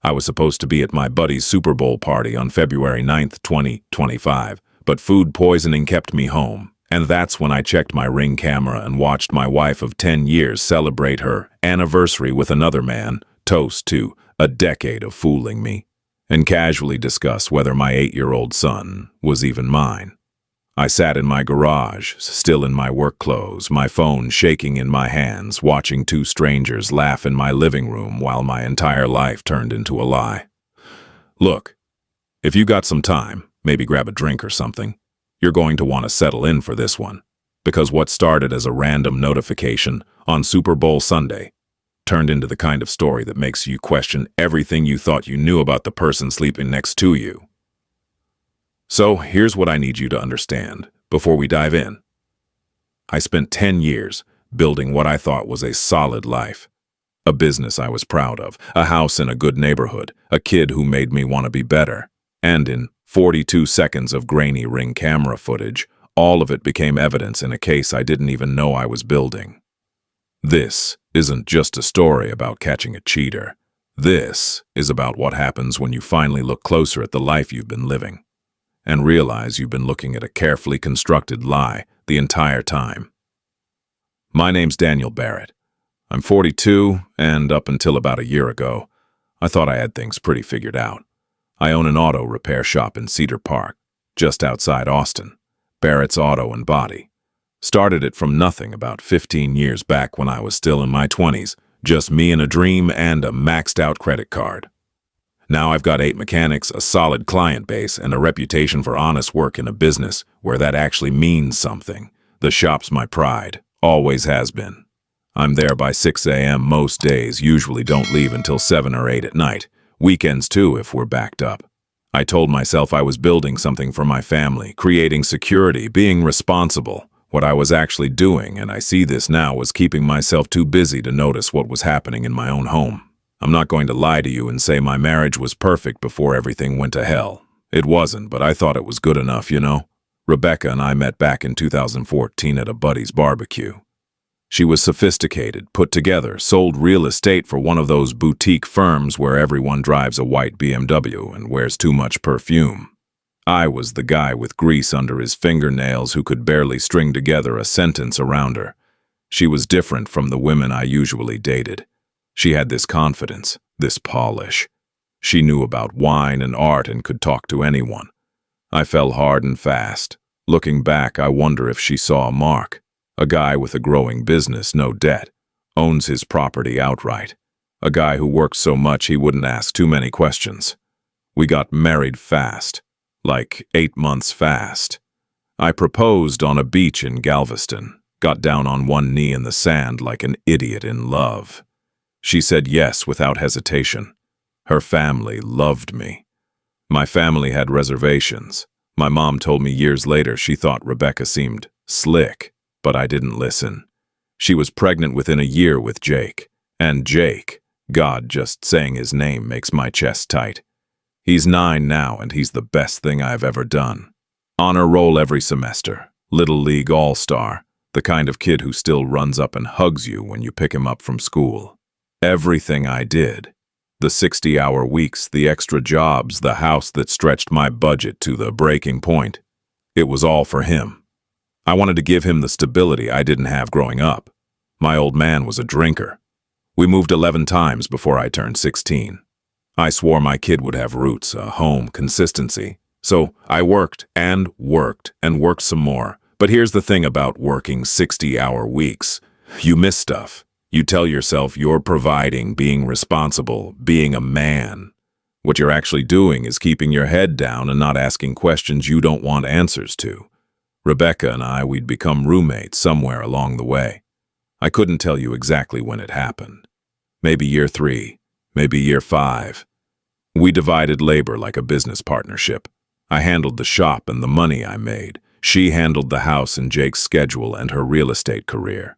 I was supposed to be at my buddy's Super Bowl party on February 9th, 2025, but food poisoning kept me home. And that's when I checked my Ring camera and watched my wife of 10 years celebrate her anniversary with another man, toast to a decade of fooling me, and casually discuss whether my 8-year-old son was even mine. I sat in my garage, still in my work clothes, my phone shaking in my hands, watching two strangers laugh in my living room while my entire life turned into a lie. Look, if you got some time, maybe grab a drink or something. You're going to want to settle in for this one, because what started as a random notification on Super Bowl Sunday turned into the kind of story that makes you question everything you thought you knew about the person sleeping next to you. So here's what I need you to understand before we dive in. I spent 10 years building what I thought was a solid life. A business I was proud of, a house in a good neighborhood, a kid who made me want to be better. And in 42 seconds of grainy Ring camera footage, all of it became evidence in a case I didn't even know I was building. This isn't just a story about catching a cheater. This is about what happens when you finally look closer at the life you've been living and realize you've been looking at a carefully constructed lie the entire time. My name's Daniel Barrett. I'm 42, and up until about a year ago, I thought I had things pretty figured out. I own an auto repair shop in Cedar Park, just outside Austin, Barrett's Auto and Body. Started it from nothing about 15 years back when I was still in my 20s, just me and a dream and a maxed-out credit card. Now I've got 8 mechanics, a solid client base, and a reputation for honest work in a business where that actually means something. The shop's my pride, always has been. I'm there by 6 a.m. most days, usually don't leave until 7 or 8 at night. Weekends too if we're backed up. I told myself I was building something for my family, creating security, being responsible. What I was actually doing, and I see this now, was keeping myself too busy to notice what was happening in my own home. I'm not going to lie to you and say my marriage was perfect before everything went to hell. It wasn't, but I thought it was good enough, you know. Rebecca and I met back in 2014 at a buddy's barbecue. She was sophisticated, put together, sold real estate for one of those boutique firms where everyone drives a white BMW and wears too much perfume. I was the guy with grease under his fingernails who could barely string together a sentence around her. She was different from the women I usually dated. She had this confidence, this polish. She knew about wine and art and could talk to anyone. I fell hard and fast. Looking back, I wonder if she saw a mark. A guy with a growing business, no debt, owns his property outright. A guy who works so much he wouldn't ask too many questions. We got married fast, like 8 months fast. I proposed on a beach in Galveston, got down on one knee in the sand like an idiot in love. She said yes without hesitation. Her family loved me. My family had reservations. My mom told me years later she thought Rebecca seemed slick, but I didn't listen. She was pregnant within a year with Jake. And Jake, God, just saying his name makes my chest tight. He's 9 now, and he's the best thing I've ever done. Honor roll every semester. Little League All-Star. The kind of kid who still runs up and hugs you when you pick him up from school. Everything I did. The 60-hour weeks, the extra jobs, the house that stretched my budget to the breaking point. It was all for him. I wanted to give him the stability I didn't have growing up. My old man was a drinker. We moved 11 times before I turned 16. I swore my kid would have roots, a home, consistency. So I worked and worked and worked some more. But here's the thing about working 60-hour weeks. You miss stuff. You tell yourself you're providing, being responsible, being a man. What you're actually doing is keeping your head down and not asking questions you don't want answers to. Rebecca and I, we'd become roommates somewhere along the way. I couldn't tell you exactly when it happened. Maybe year 3, maybe year 5. We divided labor like a business partnership. I handled the shop and the money I made. She handled the house and Jake's schedule and her real estate career.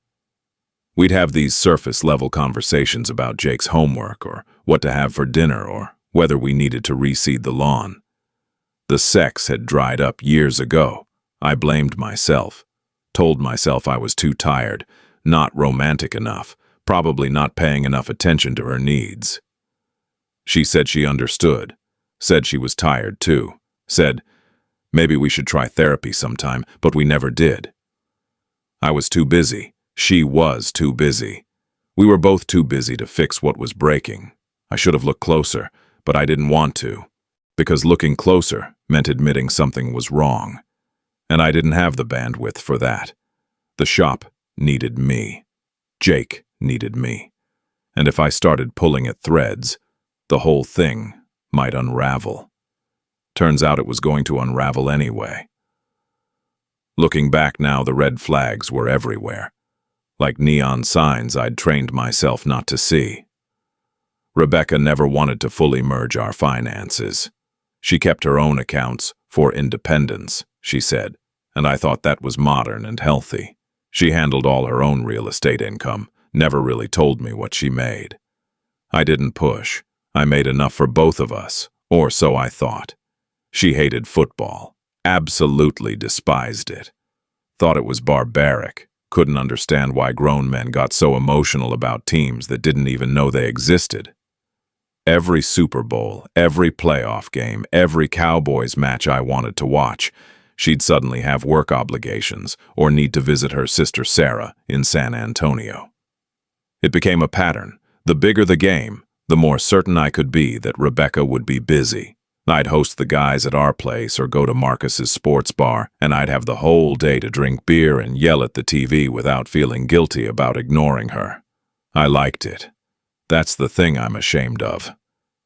We'd have these surface-level conversations about Jake's homework or what to have for dinner or whether we needed to reseed the lawn. The sex had dried up years ago. I blamed myself, told myself I was too tired, not romantic enough, probably not paying enough attention to her needs. She said she understood. Said she was tired too. Said, maybe we should try therapy sometime, but we never did. I was too busy. She was too busy. We were both too busy to fix what was breaking. I should have looked closer, but I didn't want to, because looking closer meant admitting something was wrong. And I didn't have the bandwidth for that. The shop needed me. Jake needed me. And if I started pulling at threads, the whole thing might unravel. Turns out it was going to unravel anyway. Looking back now, the red flags were everywhere. Like neon signs I'd trained myself not to see. Rebecca never wanted to fully merge our finances. She kept her own accounts for independence, she said, and I thought that was modern and healthy. She handled all her own real estate income, never really told me what she made. I didn't push. I made enough for both of us, or so I thought. She hated football, absolutely despised it. Thought it was barbaric, couldn't understand why grown men got so emotional about teams that didn't even know they existed. Every Super Bowl, every playoff game, every Cowboys match I wanted to watch, she'd suddenly have work obligations or need to visit her sister Sarah in San Antonio. It became a pattern. The bigger the game, the more certain I could be that Rebecca would be busy. I'd host the guys at our place or go to Marcus's sports bar, and I'd have the whole day to drink beer and yell at the TV without feeling guilty about ignoring her. I liked it. That's the thing I'm ashamed of.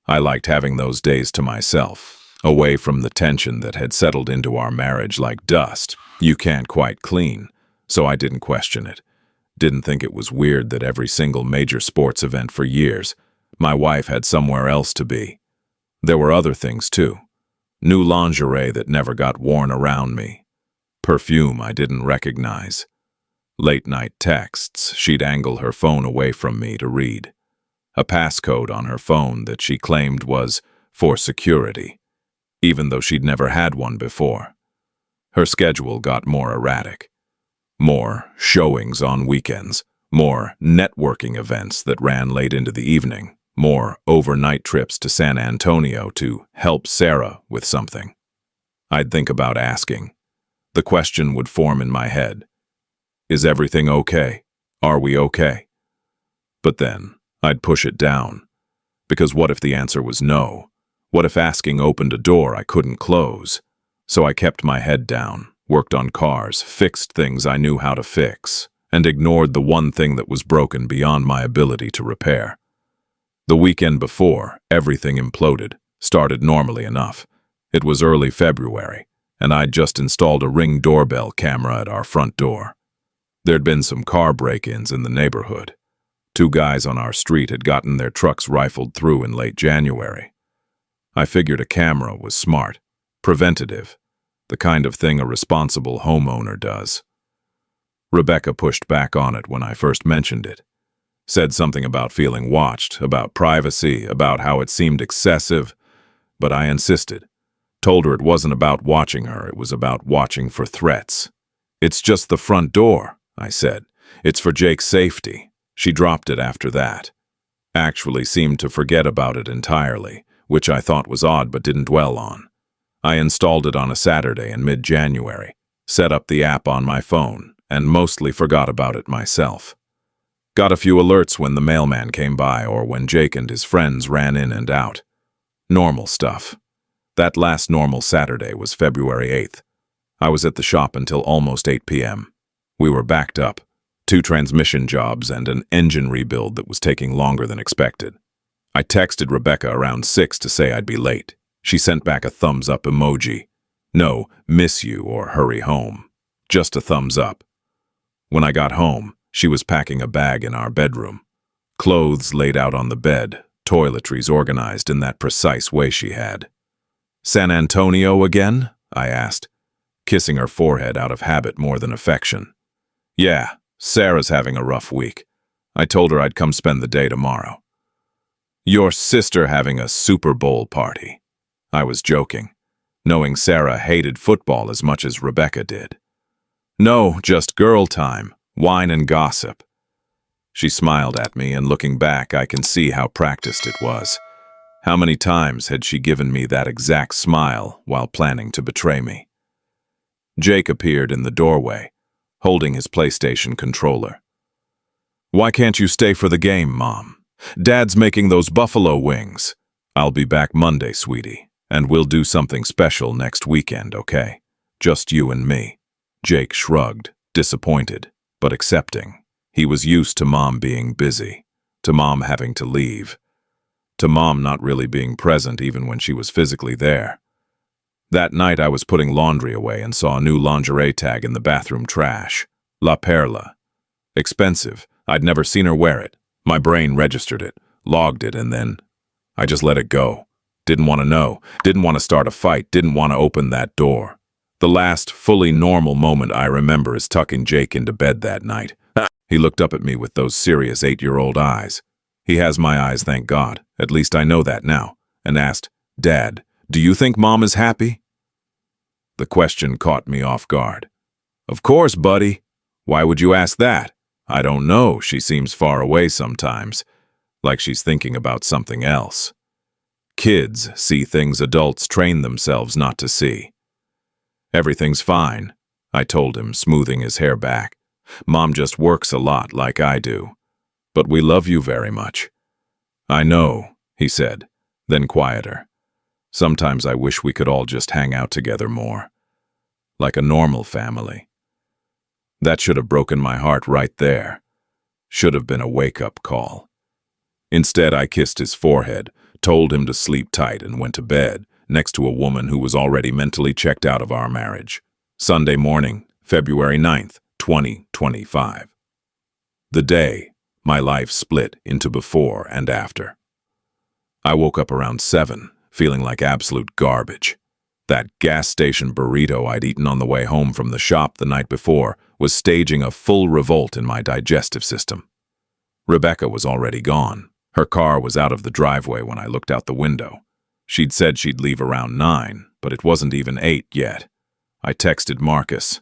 I liked having those days to myself, away from the tension that had settled into our marriage like dust you can't quite clean, so I didn't question it. Didn't think it was weird that every single major sports event for years, my wife had somewhere else to be. There were other things too. New lingerie that never got worn around me. Perfume I didn't recognize. Late-night texts she'd angle her phone away from me to read. A passcode on her phone that she claimed was for security, even though she'd never had one before. Her schedule got more erratic. More showings on weekends. More networking events that ran late into the evening. More overnight trips to San Antonio to help Sarah with something. I'd think about asking. The question would form in my head. Is everything okay? Are we okay? But then, I'd push it down. Because what if the answer was no? What if asking opened a door I couldn't close? So I kept my head down, worked on cars, fixed things I knew how to fix, and ignored the one thing that was broken beyond my ability to repair. The weekend before, everything imploded, started normally enough. It was early February, and I'd just installed a Ring doorbell camera at our front door. There'd been some car break-ins in the neighborhood. 2 guys on our street had gotten their trucks rifled through in late January. I figured a camera was smart, preventative, the kind of thing a responsible homeowner does. Rebecca pushed back on it when I first mentioned it. Said something about feeling watched, about privacy, about how it seemed excessive, but I insisted. Told her it wasn't about watching her, it was about watching for threats. It's just the front door, I said. It's for Jake's safety. She dropped it after that. Actually seemed to forget about it entirely, which I thought was odd but didn't dwell on. I installed it on a Saturday in mid-January, set up the app on my phone, and mostly forgot about it myself. Got a few alerts when the mailman came by or when Jake and his friends ran in and out. Normal stuff. That last normal Saturday was February 8th. I was at the shop until almost 8 p.m. We were backed up. 2 transmission jobs and an engine rebuild that was taking longer than expected. I texted Rebecca around 6 to say I'd be late. She sent back a thumbs up emoji. No, miss you or hurry home. Just a thumbs up. When I got home, she was packing a bag in our bedroom. Clothes laid out on the bed, toiletries organized in that precise way she had. San Antonio again? I asked, kissing her forehead out of habit more than affection. Yeah, Sarah's having a rough week. I told her I'd come spend the day tomorrow. Your sister having a Super Bowl party. I was joking, knowing Sarah hated football as much as Rebecca did. No, just girl time. Wine and gossip. She smiled at me, and looking back, I can see how practiced it was. How many times had she given me that exact smile while planning to betray me? Jake appeared in the doorway, holding his PlayStation controller. "Why can't you stay for the game, Mom? Dad's making those buffalo wings." "I'll be back Monday, sweetie, and we'll do something special next weekend, okay? Just you and me." Jake shrugged, disappointed, but accepting. He was used to Mom being busy, to Mom having to leave, to Mom not really being present even when she was physically there. That night I was putting laundry away and saw a new lingerie tag in the bathroom trash. La Perla. Expensive. I'd never seen her wear it. My brain registered it, logged it, and then I just let it go. Didn't want to know, didn't want to start a fight, didn't want to open that door. The last fully normal moment I remember is tucking Jake into bed that night. He looked up at me with those serious 8-year-old eyes. He has my eyes, thank God. At least I know that now. And asked, "Dad, do you think Mom is happy?" The question caught me off guard. "Of course, buddy. Why would you ask that?" "I don't know. She seems far away sometimes, like she's thinking about something else." Kids see things adults train themselves not to see. "Everything's fine," I told him, smoothing his hair back. "Mom just works a lot like I do. But we love you very much." "I know," he said, then quieter. "Sometimes I wish we could all just hang out together more. Like a normal family." That should have broken my heart right there. Should have been a wake-up call. Instead, I kissed his forehead, told him to sleep tight, and went to bed, next to a woman who was already mentally checked out of our marriage. Sunday morning, February 9th, 2025. The day my life split into before and after. I woke up around 7, feeling like absolute garbage. That gas station burrito I'd eaten on the way home from the shop the night before was staging a full revolt in my digestive system. Rebecca was already gone. Her car was out of the driveway when I looked out the window. She'd said she'd leave around 9, but it wasn't even 8 yet. I texted Marcus.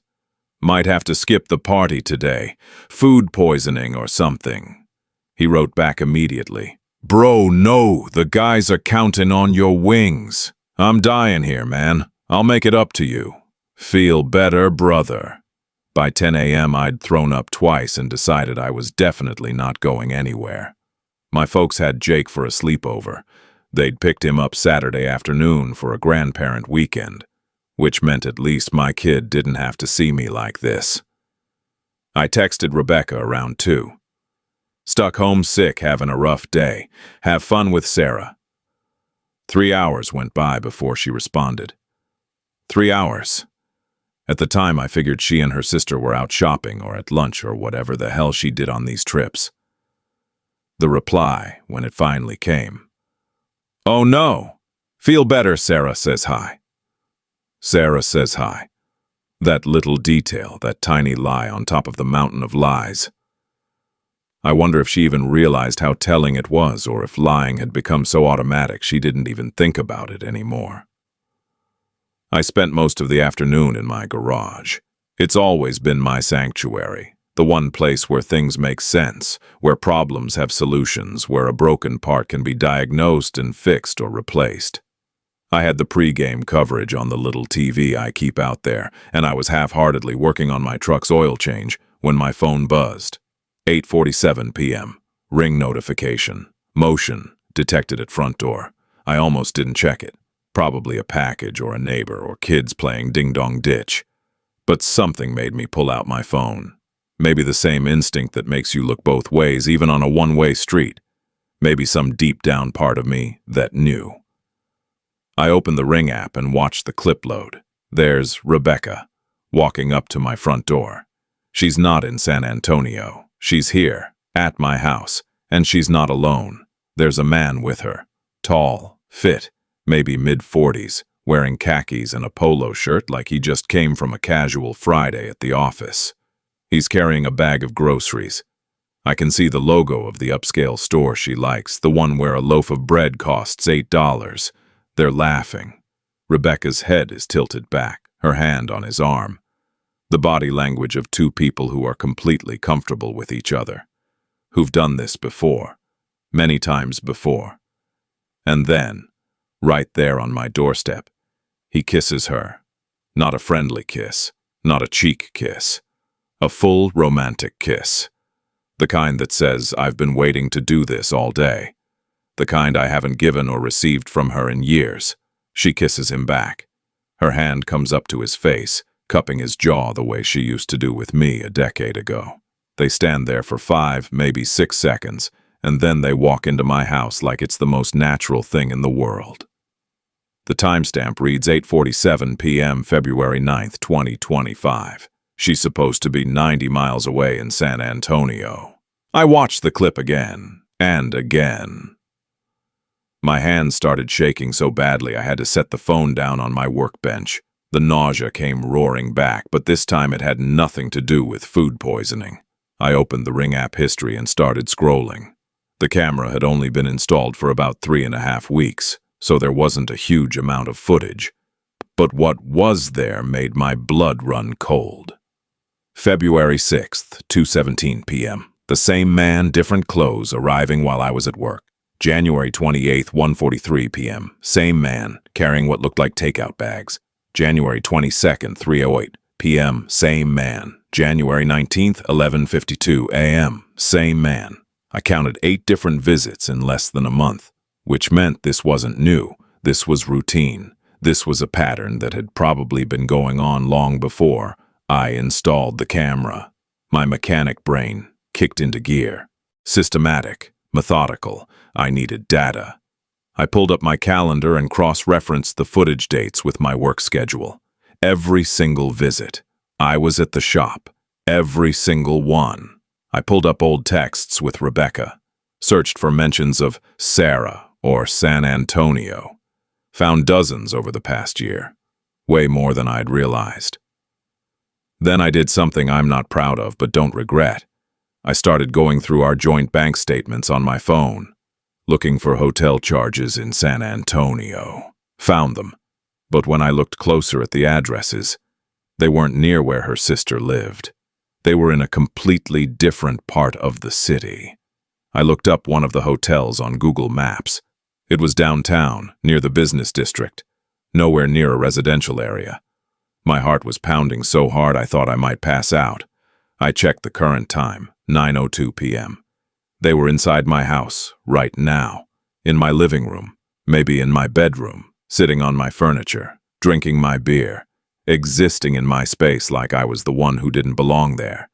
"Might have to skip the party today. Food poisoning or something." He wrote back immediately. "Bro, no, the guys are counting on your wings. I'm dying here, man. I'll make it up to you. Feel better, brother." By 10 a.m. I'd thrown up twice and decided I was definitely not going anywhere. My folks had Jake for a sleepover. They'd picked him up Saturday afternoon for a grandparent weekend, which meant at least my kid didn't have to see me like this. I texted Rebecca around 2. "Stuck home sick, having a rough day. Have fun with Sarah." 3 hours went by before she responded. 3 hours. At the time, I figured she and her sister were out shopping or at lunch or whatever the hell she did on these trips. The reply, when it finally came. "Oh no. Feel better, Sarah says hi." Sarah says hi. That little detail, that tiny lie on top of the mountain of lies. I wonder if she even realized how telling it was, or if lying had become so automatic she didn't even think about it anymore. I spent most of the afternoon in my garage. It's always been my sanctuary, the one place where things make sense, where problems have solutions, where a broken part can be diagnosed and fixed or replaced. I had the pre-game coverage on the little TV I keep out there, and I was half-heartedly working on my truck's oil change when my phone buzzed. 8:47 p.m. Ring notification. Motion detected at front door. I almost didn't check it. Probably a package or a neighbor or kids playing ding-dong ditch. But something made me pull out my phone. Maybe the same instinct that makes you look both ways, even on a one-way street. Maybe some deep-down part of me that knew. I opened the Ring app and watched the clip load. There's Rebecca, walking up to my front door. She's not in San Antonio. She's here, at my house, and she's not alone. There's a man with her. Tall, fit, maybe mid-40s, wearing khakis and a polo shirt like he just came from a casual Friday at the office. He's carrying a bag of groceries. I can see the logo of the upscale store she likes, the one where a loaf of bread costs $8. They're laughing. Rebecca's head is tilted back, her hand on his arm. The body language of two people who are completely comfortable with each other, who've done this before, many times before. And then, right there on my doorstep, he kisses her. Not a friendly kiss, not a cheek kiss. A full romantic kiss. The kind that says, I've been waiting to do this all day. The kind I haven't given or received from her in years. She kisses him back. Her hand comes up to his face, cupping his jaw the way she used to do with me a decade ago. They stand there for 5, maybe 6 seconds, and then they walk into my house like it's the most natural thing in the world. The timestamp reads 8:47 p.m. February 9th, 2025. She's supposed to be 90 miles away in San Antonio. I watched the clip again and again. My hands started shaking so badly I had to set the phone down on my workbench. The nausea came roaring back, but this time it had nothing to do with food poisoning. I opened the Ring app history and started scrolling. The camera had only been installed for about 3.5 weeks, so there wasn't a huge amount of footage. But what was there made my blood run cold. February 6th, 2:17 p.m. The same man, different clothes, arriving while I was at work. January 28th, 1:43 p.m. Same man, carrying what looked like takeout bags. January 22nd, 3:08 p.m. Same man. January 19th, 11:52 a.m. Same man. I counted 8 different visits in less than a month, which meant this wasn't new. This was routine. This was a pattern that had probably been going on long before I installed the camera. My mechanic brain kicked into gear. Systematic, methodical. I needed data. I pulled up my calendar and cross-referenced the footage dates with my work schedule. Every single visit. I was at the shop. Every single one. I pulled up old texts with Rebecca. Searched for mentions of Sarah or San Antonio. Found dozens over the past year. Way more than I'd realized. Then I did something I'm not proud of but don't regret. I started going through our joint bank statements on my phone, looking for hotel charges in San Antonio. Found them, but when I looked closer at the addresses, they weren't near where her sister lived. They were in a completely different part of the city. I looked up one of the hotels on Google Maps. It was downtown, near the business district, nowhere near a residential area. My heart was pounding so hard I thought I might pass out. I checked the current time, 9:02 p.m. They were inside my house, right now, in my living room, maybe in my bedroom, sitting on my furniture, drinking my beer, existing in my space like I was the one who didn't belong there.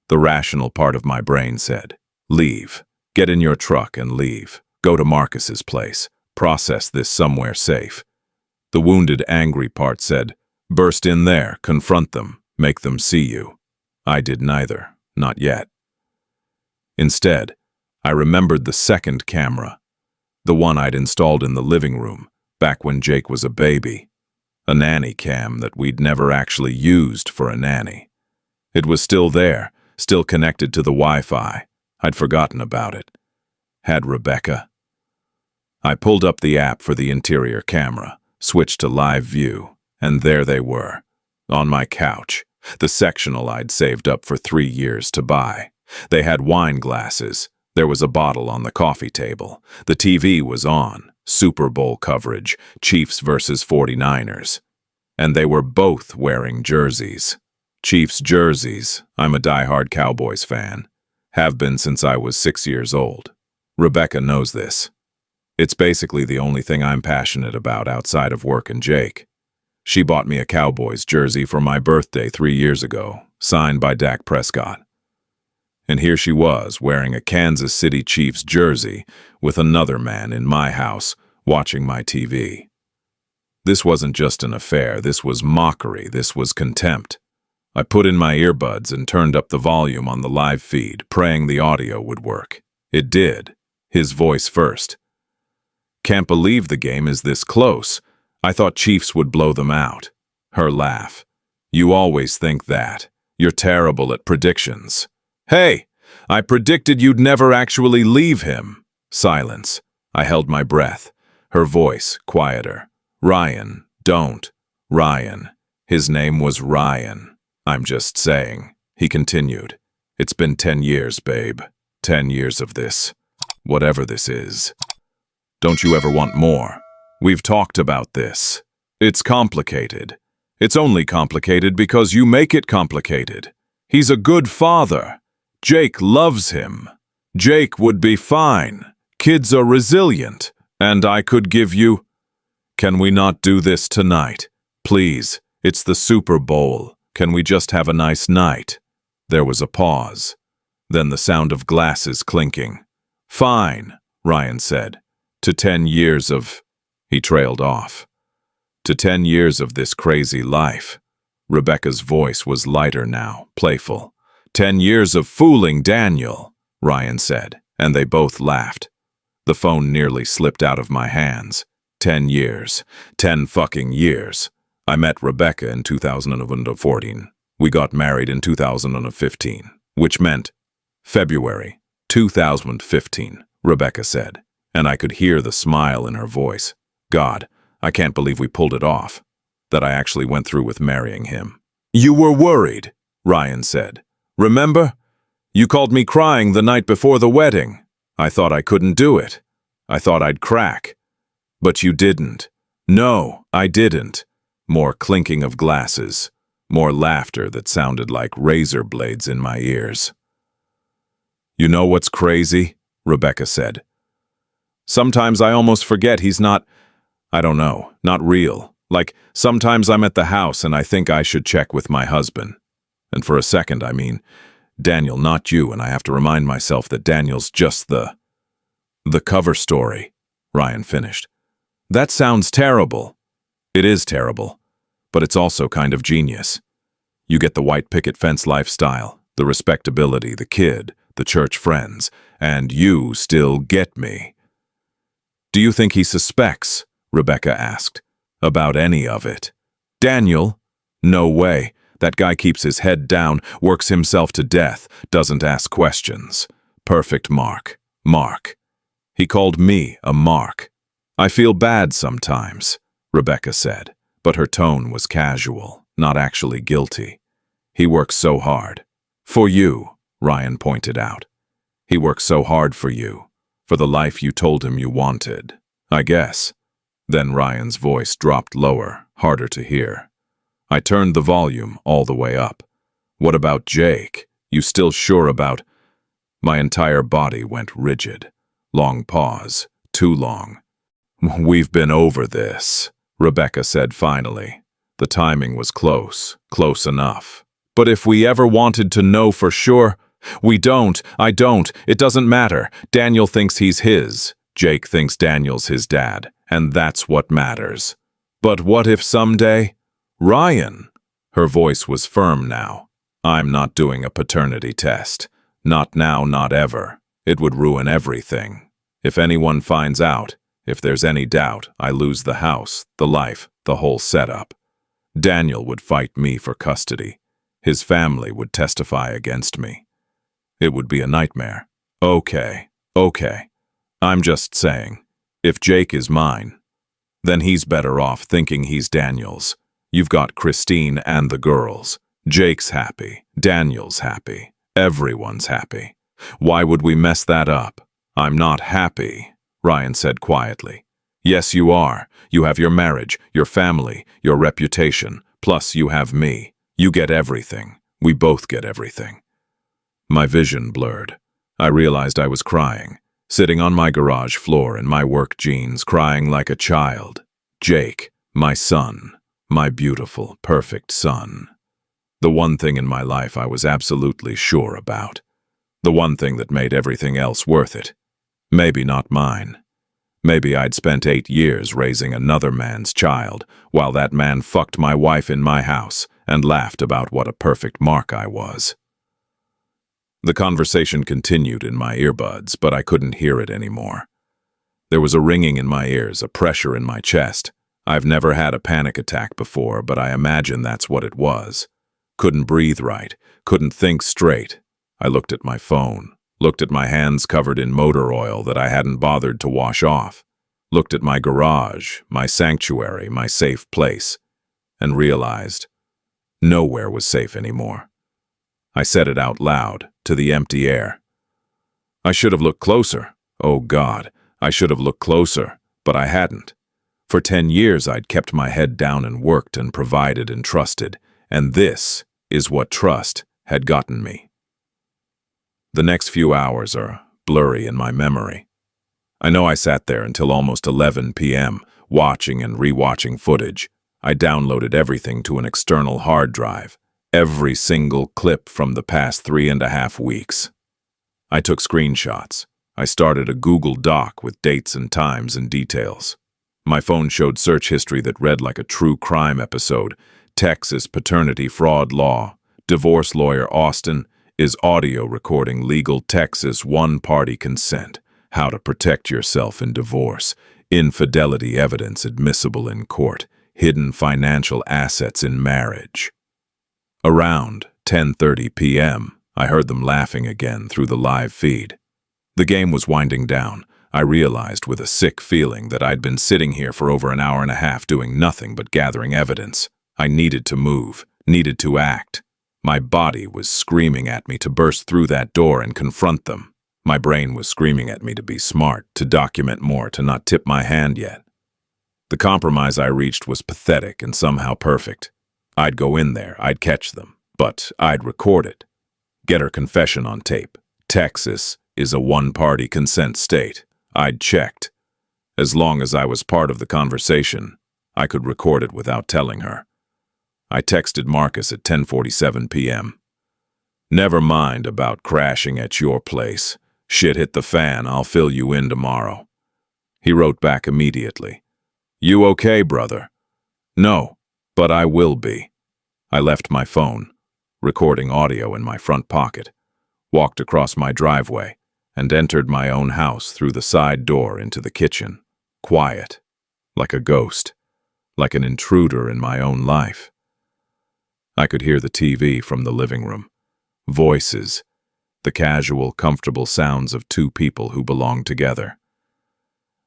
The rational part of my brain said, leave, get in your truck and leave, go to Marcus's place, process this somewhere safe. The wounded, angry part said, burst in there, confront them, make them see you. I did neither, not yet. Instead, I remembered the second camera, the one I'd installed in the living room, back when Jake was a baby. A nanny cam that we'd never actually used for a nanny. It was still there, still connected to the Wi-Fi. I'd forgotten about it. Had Rebecca. I pulled up the app for the interior camera, switched to live view, and there they were, on my couch, the sectional I'd saved up for 3 years to buy. They had wine glasses. There was a bottle on the coffee table. The TV was on. Super Bowl coverage, Chiefs versus 49ers. And they were both wearing jerseys. Chiefs jerseys. I'm a diehard Cowboys fan. Have been since I was 6 years old. Rebecca knows this. It's basically the only thing I'm passionate about outside of work and Jake. She bought me a Cowboys jersey for my birthday 3 years ago, signed by Dak Prescott. And here she was, wearing a Kansas City Chiefs jersey with another man in my house, watching my TV. This wasn't just an affair, this was mockery, this was contempt. I put in my earbuds and turned up the volume on the live feed, praying the audio would work. It did. His voice first. Can't believe the game is this close. I thought Chiefs would blow them out. Her laugh. You always think that. You're terrible at predictions. Hey, I predicted you'd never actually leave him. Silence. I held my breath. Her voice, quieter. Ryan, don't. Ryan. His name was Ryan. I'm just saying. He continued. It's been 10 years, babe. 10 years of this. Whatever this is. Don't you ever want more? We've talked about this. It's complicated. It's only complicated because you make it complicated. He's a good father. Jake loves him. Jake would be fine. Kids are resilient. And I could give you... Can we not do this tonight? Please, it's the Super Bowl. Can we just have a nice night? There was a pause. Then the sound of glasses clinking. Fine, Ryan said. To 10 years of... He trailed off. To 10 years of this crazy life. Rebecca's voice was lighter now, playful. 10 years of fooling Daniel, Ryan said, and they both laughed. The phone nearly slipped out of my hands. 10 years. 10 fucking years. I met Rebecca in 2014. We got married in 2015, which meant February 2015, Rebecca said, and I could hear the smile in her voice. God, I can't believe we pulled it off, that I actually went through with marrying him. You were worried, Ryan said. Remember? You called me crying the night before the wedding. I thought I couldn't do it. I thought I'd crack. But you didn't. No, I didn't. More clinking of glasses. More laughter that sounded like razor blades in my ears. You know what's crazy? Rebecca said. Sometimes I almost forget he's not, I don't know, not real. Like, sometimes I'm at the house and I think I should check with my husband. And for a second, I mean, Daniel, not you, and I have to remind myself that Daniel's just the cover story, Ryan finished. That sounds terrible. It is terrible, but it's also kind of genius. You get the white picket fence lifestyle, the respectability, the kid, the church friends, and you still get me. Do you think he suspects, Rebecca asked, about any of it? Daniel? No way. That guy keeps his head down, works himself to death, doesn't ask questions. Perfect mark. Mark. He called me a mark. I feel bad sometimes, Rebecca said, but her tone was casual, not actually guilty. He works so hard. For you, Ryan pointed out. He works so hard for you, for the life you told him you wanted, I guess. Then Ryan's voice dropped lower, harder to hear. I turned the volume all the way up. What about Jake? You still sure about... My entire body went rigid. Long pause. Too long. We've been over this, Rebecca said finally. The timing was close enough. But if we ever wanted to know for sure... We don't, I don't, it doesn't matter. Daniel thinks he's his. Jake thinks Daniel's his dad, and that's what matters. But what if someday... Ryan! Her voice was firm now. I'm not doing a paternity test. Not now, not ever. It would ruin everything. If anyone finds out, if there's any doubt, I lose the house, the life, the whole setup. Daniel would fight me for custody. His family would testify against me. It would be a nightmare. Okay. I'm just saying, if Jake is mine, then he's better off thinking he's Daniel's. You've got Christine and the girls. Jake's happy. Daniel's happy. Everyone's happy. Why would we mess that up? I'm not happy, Ryan said quietly. Yes, you are. You have your marriage, your family, your reputation, plus you have me. You get everything. We both get everything. My vision blurred. I realized I was crying, sitting on my garage floor in my work jeans, crying like a child. Jake, my son, my beautiful, perfect son. The one thing in my life I was absolutely sure about. The one thing that made everything else worth it. Maybe not mine. Maybe I'd spent 8 years raising another man's child, while that man fucked my wife in my house and laughed about what a perfect mark I was. The conversation continued in my earbuds, but I couldn't hear it anymore. There was a ringing in my ears, a pressure in my chest. I've never had a panic attack before, but I imagine that's what it was. Couldn't breathe right, couldn't think straight. I looked at my phone, looked at my hands covered in motor oil that I hadn't bothered to wash off, looked at my garage, my sanctuary, my safe place, and realized nowhere was safe anymore. I said it out loud, to the empty air. I should have looked closer. Oh God, I should have looked closer, but I hadn't. For 10 years I'd kept my head down and worked and provided and trusted, and this is what trust had gotten me. The next few hours are blurry in my memory. I know I sat there until almost 11 p.m., watching and rewatching footage. I downloaded everything to an external hard drive, every single clip from the past 3.5 weeks. I took screenshots. I started a Google Doc with dates and times and details. My phone showed search history that read like a true crime episode. Texas paternity fraud law. Divorce lawyer Austin is audio recording legal Texas one-party consent. How to protect yourself in divorce. Infidelity evidence admissible in court. Hidden financial assets in marriage. Around 10:30 p.m., I heard them laughing again through the live feed. The game was winding down. I realized with a sick feeling that I'd been sitting here for over an hour and a half doing nothing but gathering evidence. I needed to move, needed to act. My body was screaming at me to burst through that door and confront them. My brain was screaming at me to be smart, to document more, to not tip my hand yet. The compromise I reached was pathetic and somehow perfect. I'd go in there, I'd catch them, but I'd record it. Get her confession on tape. Texas is a one-party consent state. I'd checked. As long as I was part of the conversation, I could record it without telling her. I texted Marcus at 10:47 p.m. Never mind about crashing at your place. Shit hit the fan, I'll fill you in tomorrow. He wrote back immediately. You okay, brother? No, but I will be. I left my phone, recording audio in my front pocket, walked across my driveway, and entered my own house through the side door into the kitchen, quiet, like a ghost, like an intruder in my own life. I could hear the TV from the living room, voices, the casual, comfortable sounds of two people who belong together.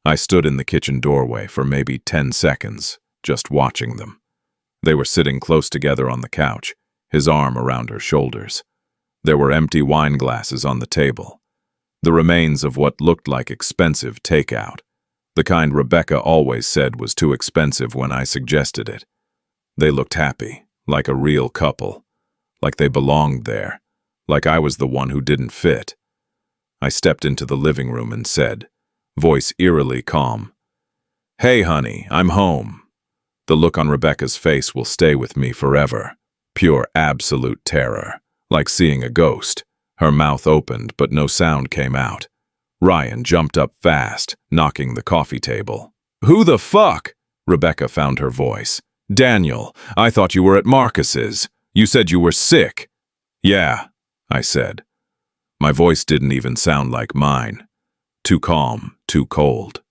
I stood in the kitchen doorway for maybe 10 seconds, just watching them. They were sitting close together on the couch, his arm around her shoulders. There were empty wine glasses on the table, the remains of what looked like expensive takeout, the kind Rebecca always said was too expensive when I suggested it. They looked happy, like a real couple, like they belonged there, like I was the one who didn't fit. I stepped into the living room and said, voice eerily calm, "Hey, honey, I'm home." The look on Rebecca's face will stay with me forever. Pure, absolute terror, like seeing a ghost. Her mouth opened, but no sound came out. Ryan jumped up fast, knocking the coffee table. "Who the fuck?" Rebecca found her voice. "Daniel, I thought you were at Marcus's. You said you were sick." "Yeah," I said. My voice didn't even sound like mine. Too calm, too cold.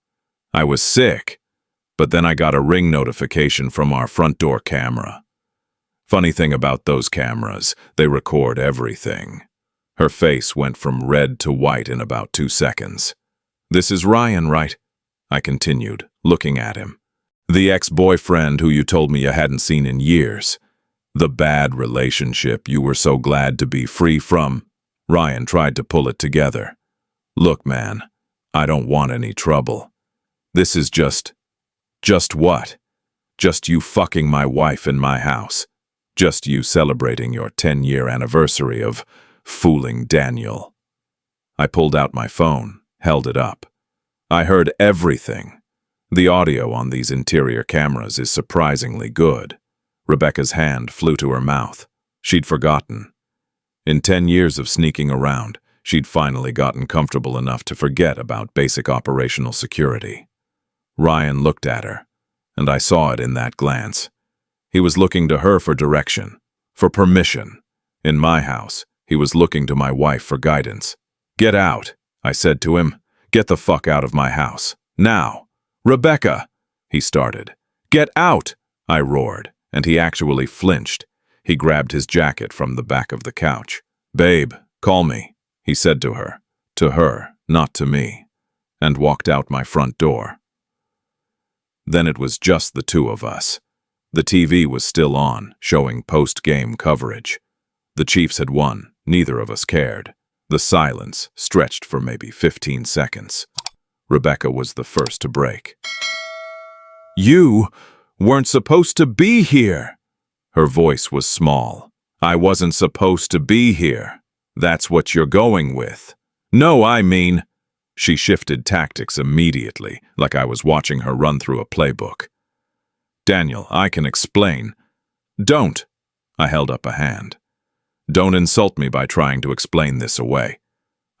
I was sick, but then I got a ring notification from our front door camera. Funny thing about those cameras, they record everything. Her face went from red to white in about 2 seconds. "This is Ryan, right?" I continued, looking at him. "The ex-boyfriend who you told me you hadn't seen in years. The bad relationship you were so glad to be free from." Ryan tried to pull it together. "Look, man, I don't want any trouble. This is just what? Just you fucking my wife in my house. Just you celebrating your 10-year anniversary of fooling Daniel." I pulled out my phone, held it up. I heard everything. The audio on these interior cameras is surprisingly good. Rebecca's hand flew to her mouth. She'd forgotten. In 10 years of sneaking around, she'd finally gotten comfortable enough to forget about basic operational security. Ryan looked at her, and I saw it in that glance. He was looking to her for direction, for permission. In my house, he was looking to my wife for guidance. "Get out," I said to him. "Get the fuck out of my house. Now." "Rebecca," he started. "Get out," I roared, and he actually flinched. He grabbed his jacket from the back of the couch. "Babe, call me," he said to her, not to me, and walked out my front door. Then it was just the two of us. The TV was still on, showing post-game coverage. The Chiefs had won, neither of us cared. The silence stretched for maybe 15 seconds. Rebecca was the first to break. "You weren't supposed to be here." Her voice was small. "I wasn't supposed to be here. That's what you're going with." "No, I mean—" She shifted tactics immediately, like I was watching her run through a playbook. "Daniel, I can explain." "Don't." I held up a hand. "Don't insult me by trying to explain this away.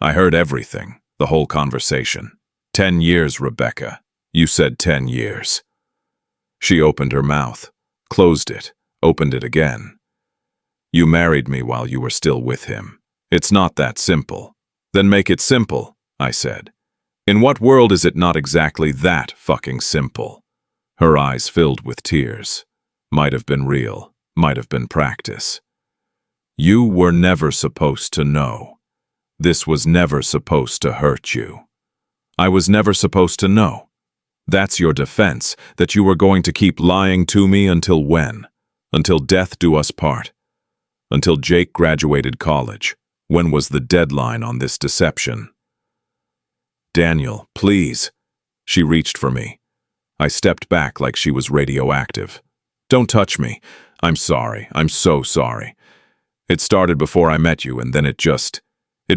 I heard everything, the whole conversation. 10 years, Rebecca. You said 10 years. She opened her mouth, closed it, opened it again. "You married me while you were still with him. It's not that simple." "Then make it simple," I said. "In what world is it not exactly that fucking simple?" Her eyes filled with tears. Might have been real, might have been practice. "You were never supposed to know. This was never supposed to hurt you. I was never supposed to know. That's your defense, that you were going to keep lying to me until when? Until death do us part? Until Jake graduated college? When was the deadline on this deception?" "Daniel, please." She reached for me. I stepped back like she was radioactive. "Don't touch me. I'm sorry. I'm so sorry. It started before I met you, and then it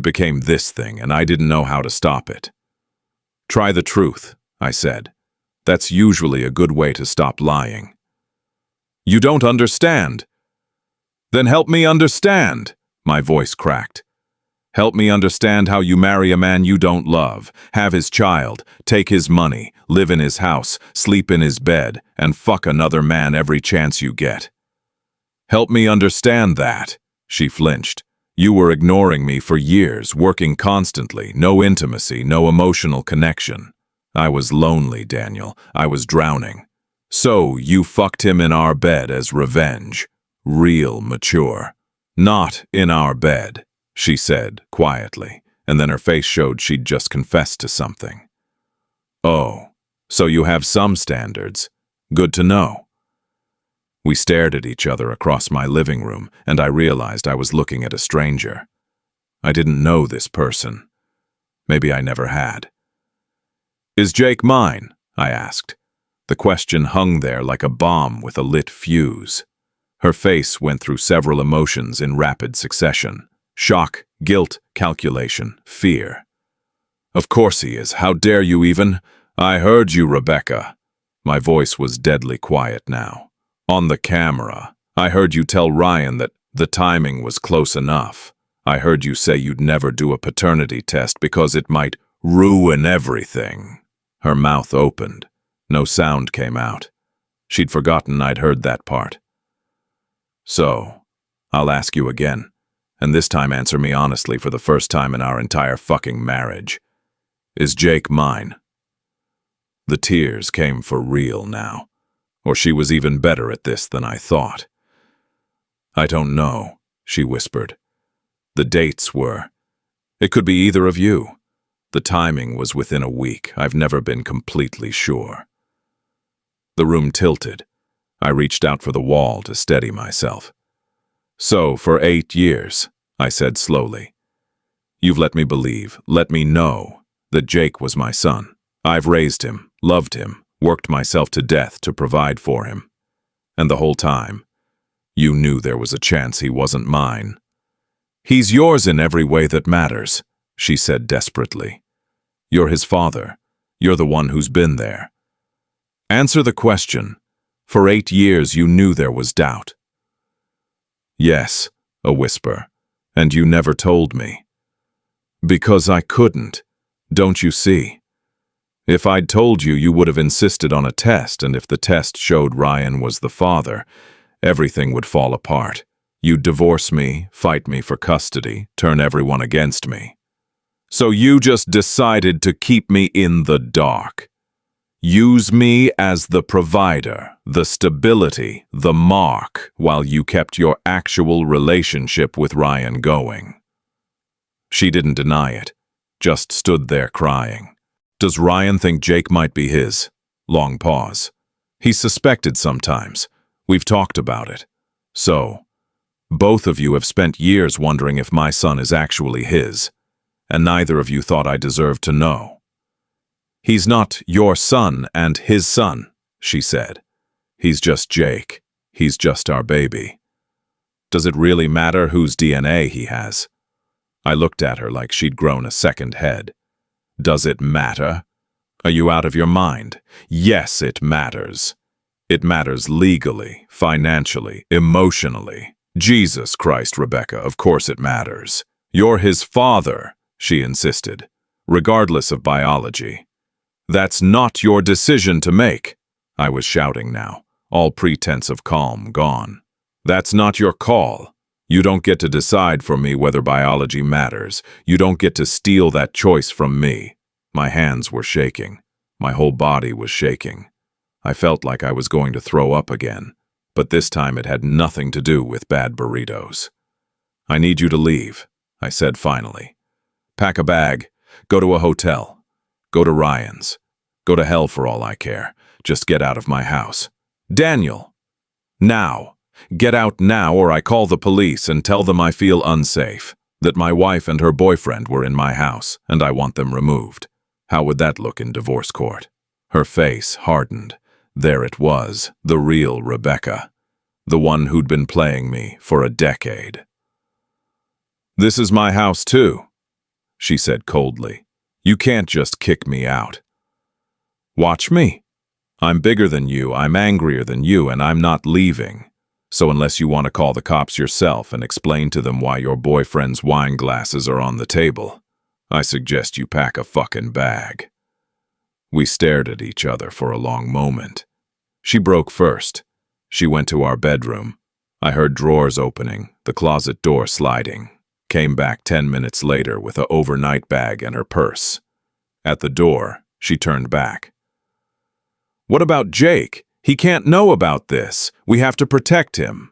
became this thing, and I didn't know how to stop it." "Try the truth," I said. "That's usually a good way to stop lying." "You don't understand." "Then help me understand." My voice cracked. "Help me understand how you marry a man you don't love, have his child, take his money, live in his house, sleep in his bed, and fuck another man every chance you get." "Help me understand that." She flinched. "You were ignoring me for years, working constantly, no intimacy, no emotional connection. I was lonely, Daniel. I was drowning. So you fucked him in our bed as revenge. Real mature." "Not in our bed," she said quietly, and then her face showed she'd just confessed to something. "Oh, so you have some standards. Good to know." We stared at each other across my living room, and I realized I was looking at a stranger. I didn't know this person. Maybe I never had. "Is Jake mine?" I asked. The question hung there like a bomb with a lit fuse. Her face went through several emotions in rapid succession. Shock, guilt, calculation, fear. "Of course he is. How dare you even? I heard you, Rebecca." My voice was deadly quiet now. "On the camera. I heard you tell Ryan that the timing was close enough. I heard you say you'd never do a paternity test because it might ruin everything." Her mouth opened. No sound came out. She'd forgotten I'd heard that part. "So, I'll ask you again, and this time answer me honestly for the first time in our entire fucking marriage. Is Jake mine?" The tears came for real now. Or she was even better at this than I thought. "I don't know," she whispered. "The dates were. It could be either of you. The timing was within a week. I've never been completely sure." The room tilted. I reached out for the wall to steady myself. "So, for 8 years, I said slowly, you've let me believe, let me know, that Jake was my son. I've raised him, loved him, worked myself to death to provide for him. And the whole time, you knew there was a chance he wasn't mine." "He's yours in every way that matters," she said desperately. "You're his father. You're the one who's been there. Answer the question. For 8 years you knew there was doubt." "Yes," a whisper, "and you never told me." "Because I couldn't. Don't you see? If I'd told you, you would have insisted on a test, and if the test showed Ryan was the father, everything would fall apart. You'd divorce me, fight me for custody, turn everyone against me. So you just decided to keep me in the dark. Use me as the provider, the stability, the mark, while you kept your actual relationship with Ryan going." She didn't deny it, just stood there crying. "Does Ryan think Jake might be his?" Long pause. "He's suspected sometimes. We've talked about it. So, both of you have spent years wondering if my son is actually his, and neither of you thought I deserved to know." "He's not your son and his son," she said. "He's just Jake. He's just our baby. Does it really matter whose DNA he has?" I looked at her like she'd grown a second head. "Does it matter? Are you out of your mind? Yes, it matters. It matters legally, financially, emotionally. Jesus Christ, Rebecca, of course it matters. You're his father," she insisted, "regardless of biology. That's not your decision to make." I was shouting now, all pretense of calm gone. "That's not your call. You don't get to decide for me whether biology matters. You don't get to steal that choice from me." My hands were shaking. My whole body was shaking. I felt like I was going to throw up again, but this time it had nothing to do with bad burritos. "I need you to leave," I said finally. "Pack a bag. Go to a hotel. Go to Ryan's. Go to hell for all I care. Just get out of my house. Daniel! Now! Get out now or I call the police and tell them I feel unsafe, that my wife and her boyfriend were in my house and I want them removed. How would that look in divorce court?" Her face hardened. There it was, the real Rebecca, the one who'd been playing me for a decade. "This is my house too," she said coldly. "You can't just kick me out." "Watch me. I'm bigger than you, I'm angrier than you, and I'm not leaving. So unless you want to call the cops yourself and explain to them why your boyfriend's wine glasses are on the table, I suggest you pack a fucking bag." We stared at each other for a long moment. She broke first. She went to our bedroom. I heard drawers opening, the closet door sliding. Came back 10 minutes later with an overnight bag and her purse. At the door, she turned back. "What about Jake? He can't know about this. We have to protect him."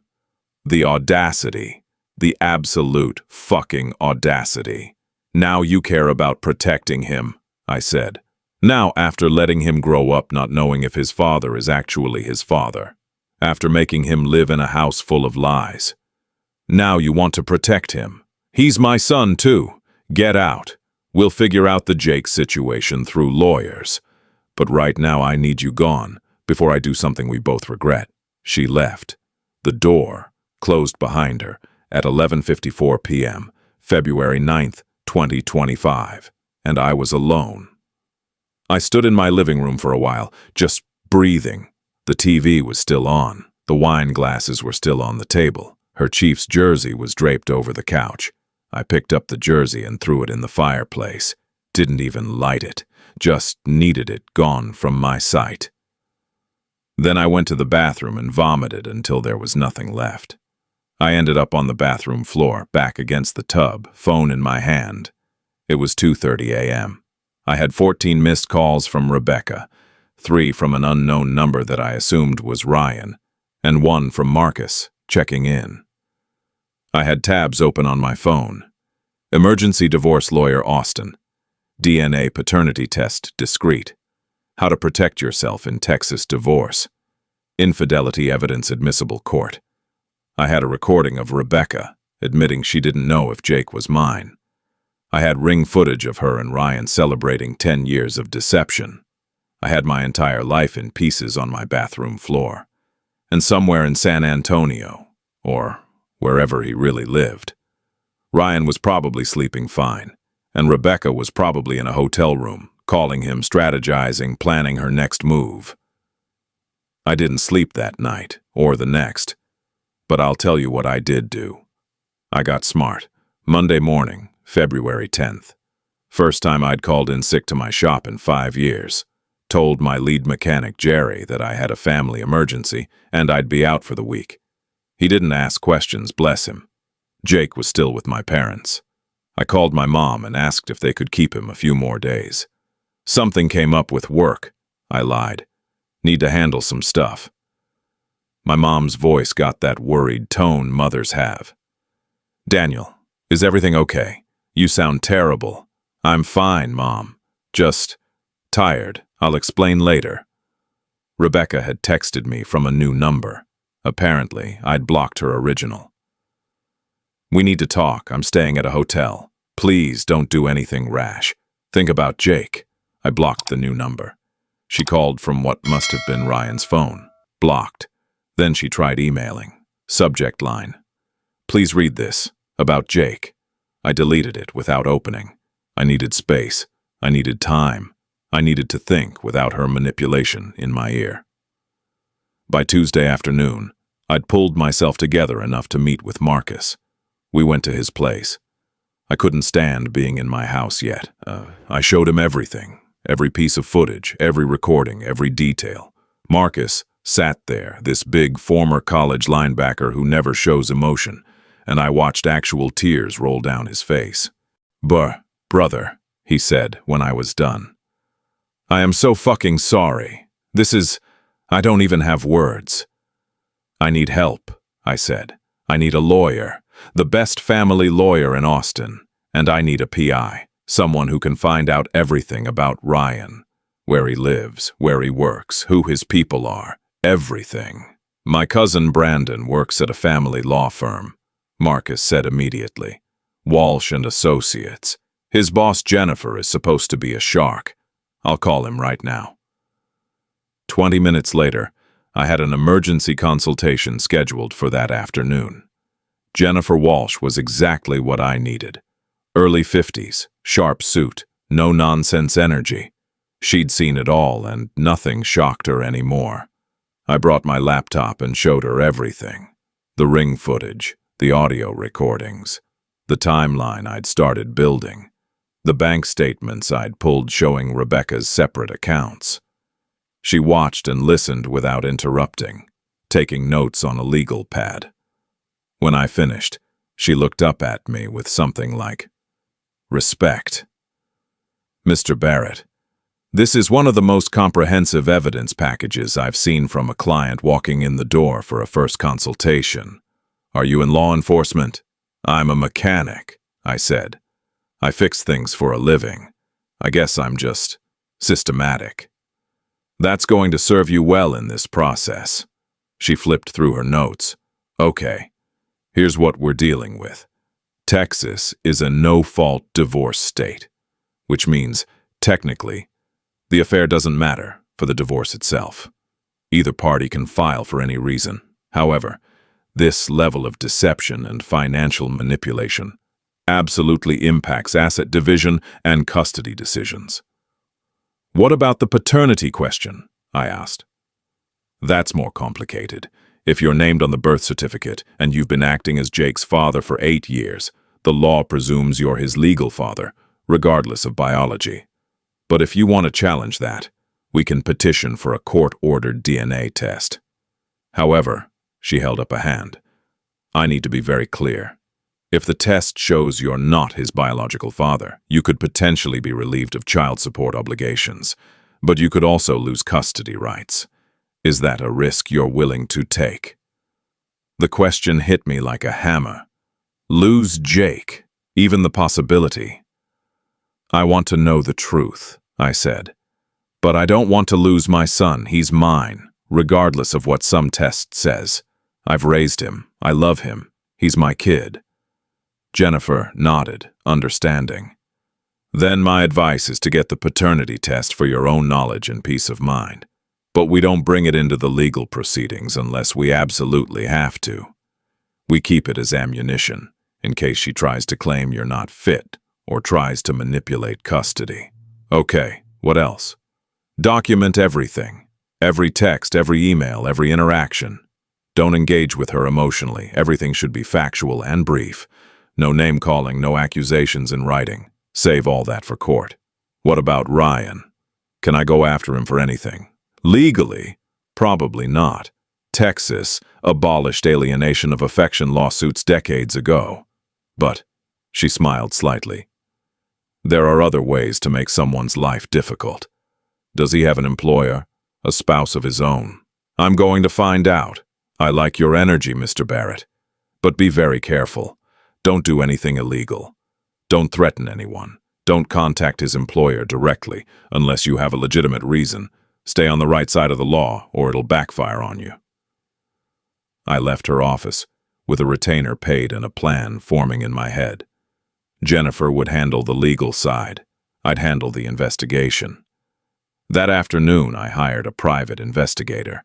The audacity. The absolute fucking audacity. "Now you care about protecting him," I said. "Now after letting him grow up not knowing if his father is actually his father. After making him live in a house full of lies. Now you want to protect him. He's my son too. Get out. We'll figure out the Jake situation through lawyers. But right now I need you gone, before I do something we both regret." She left. The door closed behind her at 11:54 p.m., February 9th, 2025, and I was alone. I stood in my living room for a while, just breathing. The TV was still on. The wine glasses were still on the table. Her Chiefs jersey was draped over the couch. I picked up the jersey and threw it in the fireplace. Didn't even light it. Just needed it gone from my sight. Then I went to the bathroom and vomited until there was nothing left. I ended up on the bathroom floor, back against the tub, phone in my hand. It was 2:30 a.m. I had 14 missed calls from Rebecca, 3 from an unknown number that I assumed was Ryan, and 1 from Marcus, checking in. I had tabs open on my phone. Emergency divorce lawyer Austin. DNA paternity test discreet. How to protect yourself in Texas divorce. Infidelity evidence admissible court. I had a recording of Rebecca admitting she didn't know if Jake was mine. I had ring footage of her and Ryan celebrating 10 years of deception. I had my entire life in pieces on my bathroom floor. And somewhere in San Antonio, or wherever he really lived, Ryan was probably sleeping fine, and Rebecca was probably in a hotel room, calling him, strategizing, planning her next move. I didn't sleep that night, or the next, but I'll tell you what I did do. I got smart. Monday morning, February 10th. First time I'd called in sick to my shop in 5 years. Told my lead mechanic, Jerry, that I had a family emergency and I'd be out for the week. He didn't ask questions, bless him. Jake was still with my parents. I called my mom and asked if they could keep him a few more days. Something came up with work, I lied. Need to handle some stuff. My mom's voice got that worried tone mothers have. "Daniel, is everything okay? You sound terrible." "I'm fine, Mom. Just tired. I'll explain later." Rebecca had texted me from a new number. Apparently, I'd blocked her original. "We need to talk. I'm staying at a hotel. Please don't do anything rash. Think about Jake. I blocked the new number. She called from what must have been Ryan's phone. Blocked. Then she tried emailing. Subject line: "Please read this. About Jake." I deleted it without opening. I needed space. I needed time. I needed to think without her manipulation in my ear. By Tuesday afternoon, I'd pulled myself together enough to meet with Marcus. We went to his place. I couldn't stand being in my house yet. I showed him everything, every piece of footage, every recording, every detail. Marcus sat there, this big former college linebacker who never shows emotion, and I watched actual tears roll down his face. Brother, he said when I was done. I am so fucking sorry. I don't even have words. I need help, I said. I need a lawyer, the best family lawyer in Austin, and I need a PI, someone who can find out everything about Ryan, where he lives, where he works, who his people are, everything. My cousin Brandon works at a family law firm, Marcus said immediately. Walsh and Associates. His boss Jennifer is supposed to be a shark. I'll call him right now. 20 minutes later, I had an emergency consultation scheduled for that afternoon. Jennifer Walsh was exactly what I needed. Early 50s, sharp suit, no-nonsense energy. She'd seen it all, and nothing shocked her anymore. I brought my laptop and showed her everything. The ring footage, the audio recordings, the timeline I'd started building, the bank statements I'd pulled showing Rebecca's separate accounts. She watched and listened without interrupting, taking notes on a legal pad. When I finished, she looked up at me with something like respect. "Mr. Barrett, this is one of the most comprehensive evidence packages I've seen from a client walking in the door for a first consultation. Are you in law enforcement?" "I'm a mechanic," I said. "I fix things for a living. I guess I'm just systematic." "That's going to serve you well in this process." She flipped through her notes. "Okay, here's what we're dealing with. Texas is a no-fault divorce state, which means, technically, the affair doesn't matter for the divorce itself. Either party can file for any reason. However, this level of deception and financial manipulation absolutely impacts asset division and custody decisions." "What about the paternity question?" I asked. "That's more complicated. If you're named on the birth certificate and you've been acting as Jake's father for 8 years, the law presumes you're his legal father, regardless of biology. But if you want to challenge that, we can petition for a court-ordered DNA test." However, she held up a hand. "I need to be very clear. If the test shows you're not his biological father, you could potentially be relieved of child support obligations, but you could also lose custody rights. Is that a risk you're willing to take?" The question hit me like a hammer. Lose Jake, even the possibility. "I want to know the truth," I said. "But I don't want to lose my son. He's mine, regardless of what some test says. I've raised him. I love him. He's my kid." Jennifer nodded, understanding. "Then my advice is to get the paternity test for your own knowledge and peace of mind. But we don't bring it into the legal proceedings unless we absolutely have to. We keep it as ammunition, in case she tries to claim you're not fit or tries to manipulate custody." "Okay, what else?" "Document everything. Every text, every email, every interaction. Don't engage with her emotionally. Everything should be factual and brief. No name-calling, no accusations in writing. Save all that for court." "What about Ryan? Can I go after him for anything?" "Legally? Probably not. Texas abolished alienation of affection lawsuits decades ago. But," she smiled slightly, "there are other ways to make someone's life difficult. Does he have an employer? A spouse of his own? I'm going to find out. I like your energy, Mr. Barrett. But be very careful. Don't do anything illegal. Don't threaten anyone. Don't contact his employer directly unless you have a legitimate reason. Stay on the right side of the law, or it'll backfire on you." I left her office, with a retainer paid and a plan forming in my head. Jennifer would handle the legal side. I'd handle the investigation. That afternoon, I hired a private investigator.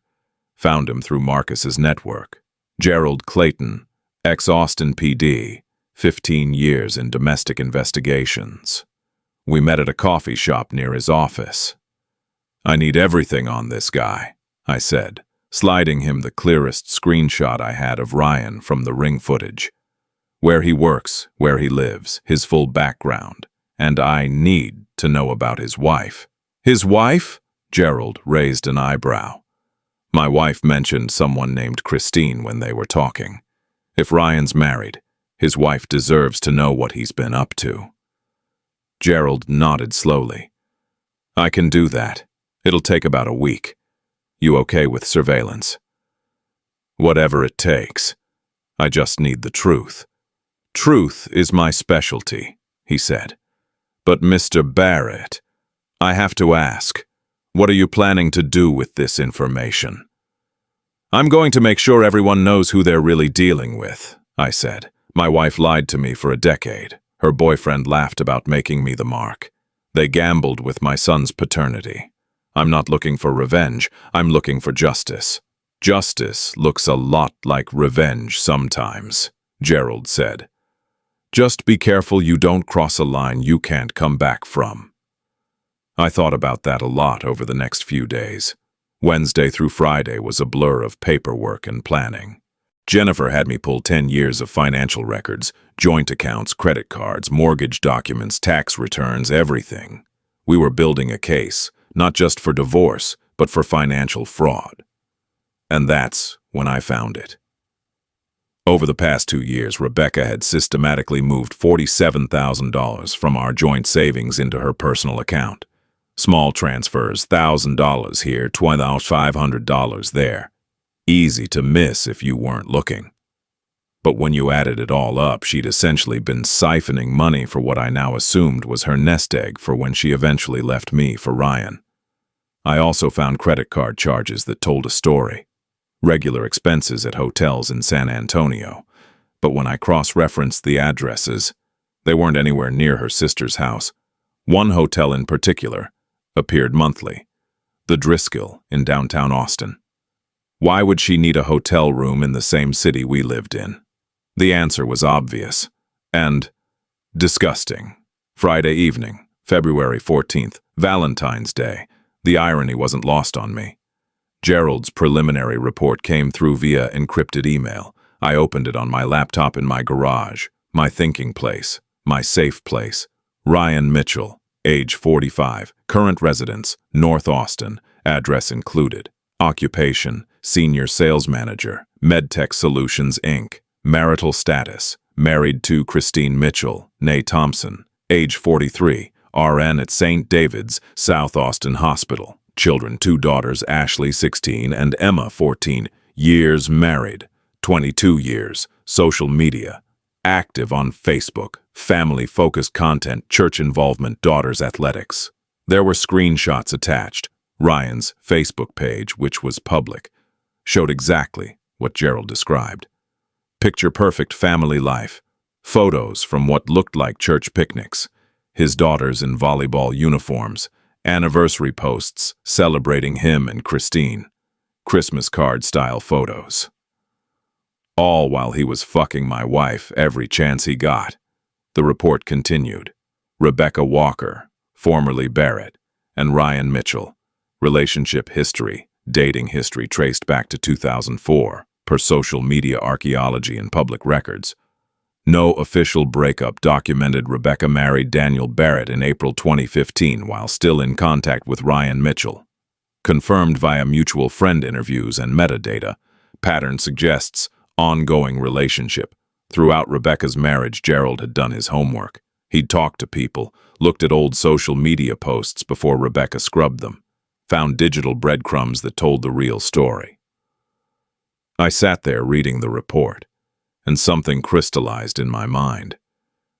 Found him through Marcus's network. Gerald Clayton, ex-Austin PD, 15 years in domestic investigations. We met at a coffee shop near his office. "I need everything on this guy," I said, sliding him the clearest screenshot I had of Ryan from the ring footage. Where he works, where he lives, his full background, and I need to know about his wife. "His wife?" Gerald raised an eyebrow. My wife mentioned someone named Christine when they were talking. If Ryan's married, his wife deserves to know what he's been up to. Gerald nodded slowly. "I can do that. It'll take about a week. You okay with surveillance?" "Whatever it takes. I just need the truth." "Truth is my specialty," he said. "But Mr. Barrett, I have to ask, what are you planning to do with this information?" "I'm going to make sure everyone knows who they're really dealing with," I said. "My wife lied to me for a decade. Her boyfriend laughed about making me the mark. They gambled with my son's paternity. I'm not looking for revenge, I'm looking for justice." "Justice looks a lot like revenge sometimes," Gerald said. "Just be careful you don't cross a line you can't come back from." I thought about that a lot over the next few days. Wednesday through Friday was a blur of paperwork and planning. Jennifer had me pull 10 years of financial records, joint accounts, credit cards, mortgage documents, tax returns, everything. We were building a case, not just for divorce, but for financial fraud. And that's when I found it. Over the past 2 years, Rebecca had systematically moved $47,000 from our joint savings into her personal account. Small transfers, $1,000 here, $2,500 there. Easy to miss if you weren't looking. But when you added it all up, she'd essentially been siphoning money for what I now assumed was her nest egg for when she eventually left me for Ryan. I also found credit card charges that told a story. Regular expenses at hotels in San Antonio. But when I cross-referenced the addresses, they weren't anywhere near her sister's house. One hotel in particular appeared monthly, the Driscoll in downtown Austin. Why would she need a hotel room in the same city we lived in? The answer was obvious and disgusting. Friday evening, February 14th, Valentine's Day. The irony wasn't lost on me. Gerald's preliminary report came through via encrypted email. I opened it on my laptop in my garage, my thinking place, my safe place. Ryan Mitchell, age 45, current residence, North Austin, address included. Occupation, Senior Sales Manager, MedTech Solutions, Inc. Marital status, married to Christine Mitchell, née Thompson, age 43, RN at St. David's, South Austin Hospital. Children, 2 daughters, Ashley, 16, and Emma, 14. Years married, 22 years. Social media, active on Facebook. Family-focused content, church involvement, daughters' athletics. There were screenshots attached. Ryan's Facebook page, which was public, showed exactly what Gerald described. Picture-perfect family life. Photos from what looked like church picnics. His daughters in volleyball uniforms. Anniversary posts celebrating him and Christine. Christmas card-style photos. All while he was fucking my wife every chance he got. The report continued. Rebecca Walker, formerly Barrett, and Ryan Mitchell. Relationship history, dating history traced back to 2004, per social media archaeology and public records. No official breakup documented. Rebecca married Daniel Barrett in April 2015 while still in contact with Ryan Mitchell. Confirmed via mutual friend interviews and metadata, pattern suggests ongoing relationship. Throughout Rebecca's marriage, Gerald had done his homework. He'd talked to people, looked at old social media posts before Rebecca scrubbed them, found digital breadcrumbs that told the real story. I sat there reading the report, and something crystallized in my mind.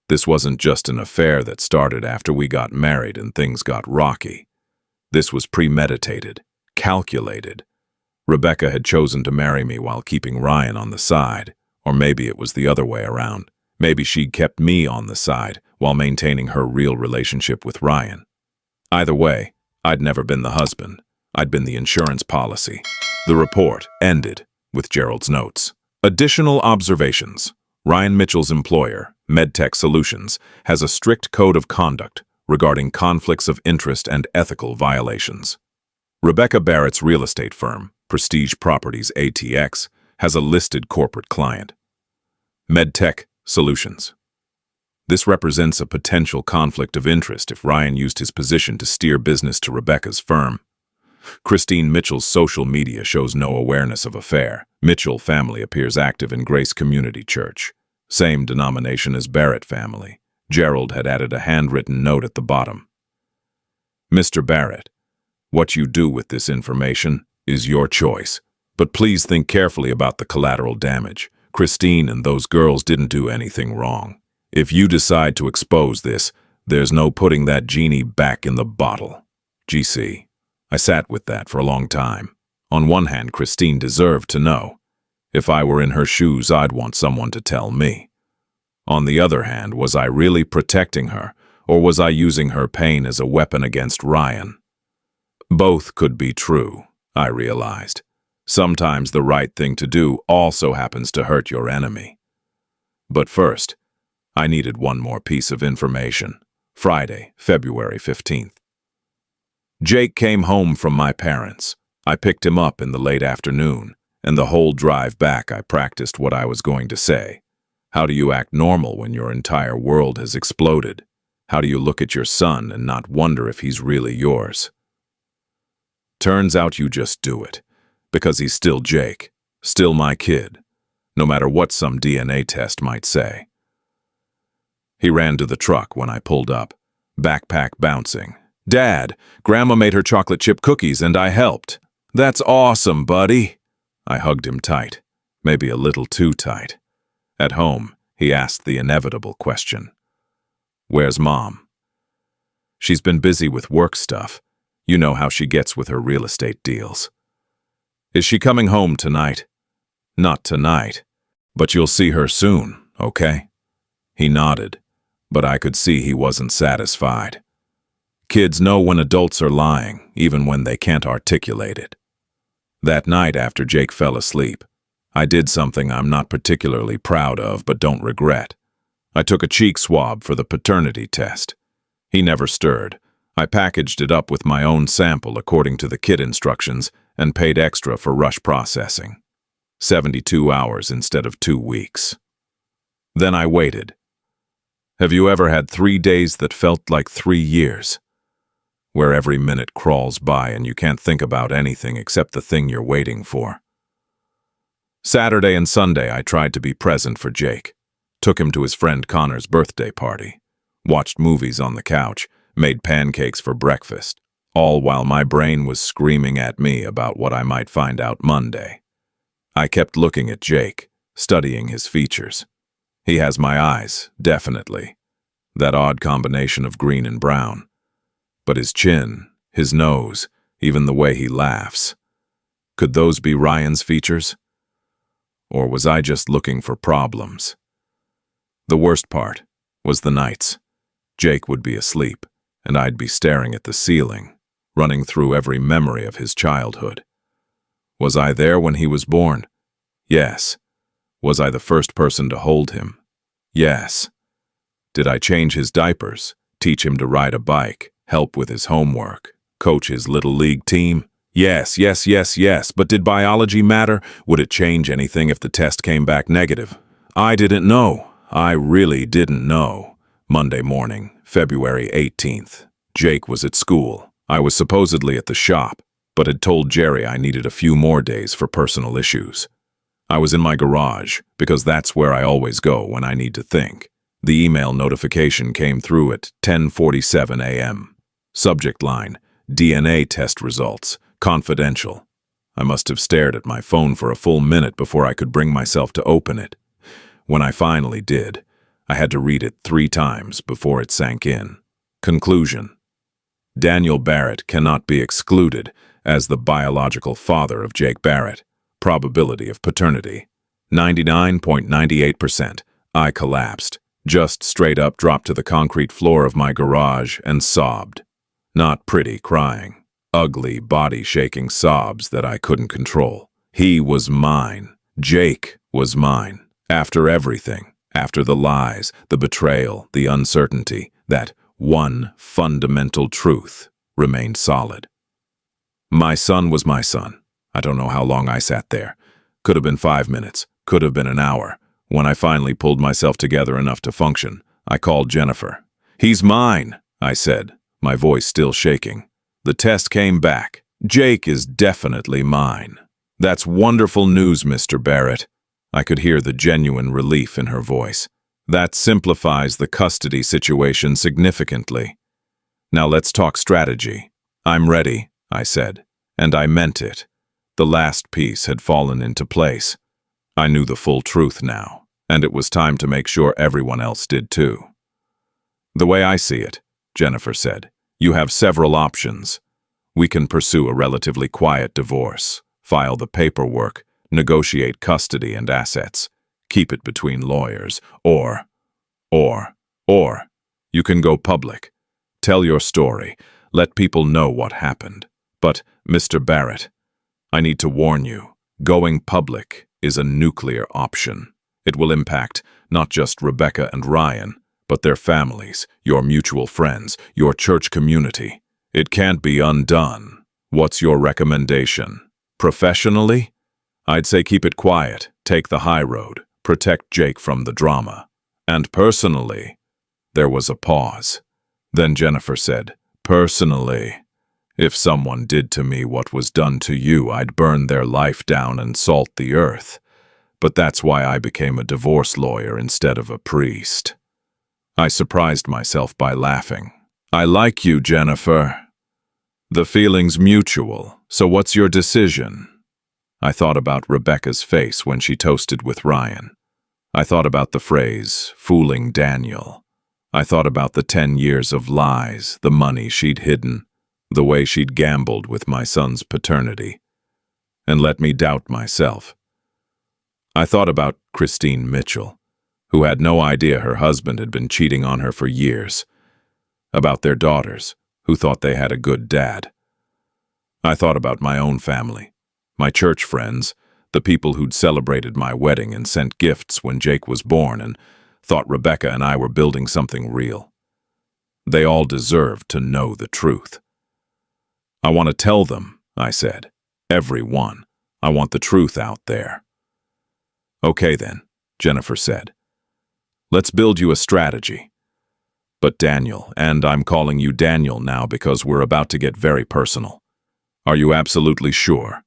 This wasn't just an affair that started after we got married and things got rocky. This was premeditated, calculated. Rebecca had chosen to marry me while keeping Ryan on the side, or maybe it was the other way around. Maybe she'd kept me on the side while maintaining her real relationship with Ryan. Either way, I'd never been the husband. I'd been the insurance policy. The report ended with Gerald's notes. Additional observations. Ryan Mitchell's employer, MedTech Solutions, has a strict code of conduct regarding conflicts of interest and ethical violations. Rebecca Barrett's real estate firm, Prestige Properties ATX, has a listed corporate client. MedTech Solutions. This represents a potential conflict of interest if Ryan used his position to steer business to Rebecca's firm. Christine Mitchell's social media shows no awareness of affair. Mitchell family appears active in Grace Community Church, same denomination as Barrett family. Gerald had added a handwritten note at the bottom. Mr. Barrett, what you do with this information is your choice, but please think carefully about the collateral damage. Christine and those girls didn't do anything wrong. If you decide to expose this, there's no putting that genie back in the bottle. GC. I sat with that for a long time. On one hand, Christine deserved to know. If I were in her shoes, I'd want someone to tell me. On the other hand, was I really protecting her, or was I using her pain as a weapon against Ryan? Both could be true, I realized. Sometimes the right thing to do also happens to hurt your enemy. But first, I needed one more piece of information. Friday, February 15th. Jake came home from my parents. I picked him up in the late afternoon, and the whole drive back I practiced what I was going to say. How do you act normal when your entire world has exploded? How do you look at your son and not wonder if he's really yours? Turns out you just do it, because he's still Jake, still my kid, no matter what some DNA test might say. He ran to the truck when I pulled up, backpack bouncing. Dad, Grandma made her chocolate chip cookies and I helped. That's awesome, buddy. I hugged him tight, maybe a little too tight. At home, he asked the inevitable question. Where's Mom? She's been busy with work stuff. You know how she gets with her real estate deals. Is she coming home tonight? Not tonight, but you'll see her soon, okay? He nodded, but I could see he wasn't satisfied. Kids know when adults are lying, even when they can't articulate it. That night after Jake fell asleep, I did something I'm not particularly proud of but don't regret. I took a cheek swab for the paternity test. He never stirred. I packaged it up with my own sample according to the kit instructions and paid extra for rush processing. 72 hours instead of 2 weeks. Then I waited. Have you ever had 3 days that felt like 3 years? Where every minute crawls by and you can't think about anything except the thing you're waiting for. Saturday and Sunday I tried to be present for Jake. Took him to his friend Connor's birthday party. Watched movies on the couch. Made pancakes for breakfast. All while my brain was screaming at me about what I might find out Monday. I kept looking at Jake, studying his features. He has my eyes, definitely. That odd combination of green and brown. But his chin, his nose, even the way he laughs. Could those be Ryan's features? Or was I just looking for problems? The worst part was the nights. Jake would be asleep, and I'd be staring at the ceiling, running through every memory of his childhood. Was I there when he was born? Yes. Was I the first person to hold him? Yes. Did I change his diapers, teach him to ride a bike, help with his homework, coach his little league team? Yes, yes, yes, yes. But did biology matter? Would it change anything if the test came back negative? I didn't know. I really didn't know. Monday morning, February 18th. Jake was at school. I was supposedly at the shop, but had told Jerry I needed a few more days for personal issues. I was in my garage, because that's where I always go when I need to think. The email notification came through at 10:47 a.m. Subject line, DNA test results, confidential. I must have stared at my phone for a full minute before I could bring myself to open it. When I finally did, I had to read it 3 times before it sank in. Conclusion. Daniel Barrett cannot be excluded as the biological father of Jake Barrett. Probability of paternity. 99.98%. I collapsed. Just straight up dropped to the concrete floor of my garage and sobbed. Not pretty crying, ugly body-shaking sobs that I couldn't control. He was mine. Jake was mine. After everything, after the lies, the betrayal, the uncertainty, that one fundamental truth remained solid. My son was my son. I don't know how long I sat there. Could have been 5 minutes, could have been an hour. When I finally pulled myself together enough to function, I called Jennifer. "He's mine," I said, my voice still shaking. The test came back. Jake is definitely mine. "That's wonderful news, Mr. Barrett." I could hear the genuine relief in her voice. "That simplifies the custody situation significantly. Now let's talk strategy." "I'm ready," I said, and I meant it. The last piece had fallen into place. I knew the full truth now, and it was time to make sure everyone else did too. "The way I see it," Jennifer said, "you have several options. We can pursue a relatively quiet divorce, file the paperwork, negotiate custody and assets, keep it between lawyers, or you can go public. Tell your story, let people know what happened. But, Mr. Barrett, I need to warn you, going public is a nuclear option. It will impact not just Rebecca and Ryan, but their families, your mutual friends, your church community. It can't be undone. What's your recommendation? Professionally? I'd say keep it quiet, take the high road, protect Jake from the drama. And personally?" There was a pause. Then Jennifer said, "Personally, if someone did to me what was done to you, I'd burn their life down and salt the earth. But that's why I became a divorce lawyer instead of a priest." I surprised myself by laughing. "I like you, Jennifer. The feeling's mutual, so what's your decision?" I thought about Rebecca's face when she toasted with Ryan. I thought about the phrase, "fooling Daniel." I thought about the 10 years of lies, the money she'd hidden, the way she'd gambled with my son's paternity, and let me doubt myself. I thought about Christine Mitchell, who had no idea her husband had been cheating on her for years, about their daughters, who thought they had a good dad. I thought about my own family, my church friends, the people who'd celebrated my wedding and sent gifts when Jake was born, and thought Rebecca and I were building something real. They all deserved to know the truth. "I want to tell them," I said. "Every one. I want the truth out there." "Okay then," Jennifer said. "Let's build you a strategy. But Daniel, and I'm calling you Daniel now because we're about to get very personal. Are you absolutely sure?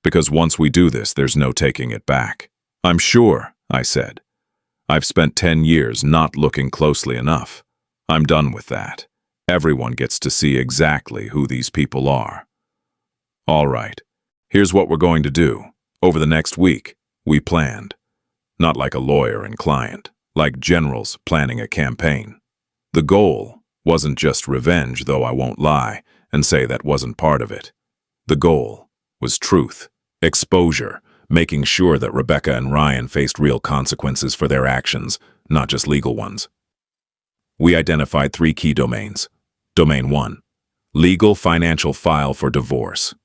Because once we do this, there's no taking it back." "I'm sure," I said. "I've spent 10 years not looking closely enough. I'm done with that. Everyone gets to see exactly who these people are." "All right. Here's what we're going to do. Over the next week, we planned. Not like a lawyer and client, like generals planning a campaign. The goal wasn't just revenge, though I won't lie and say that wasn't part of it. The goal was truth, exposure, making sure that Rebecca and Ryan faced real consequences for their actions, not just legal ones. We identified 3 key domains. Domain 1, legal financial file for divorce.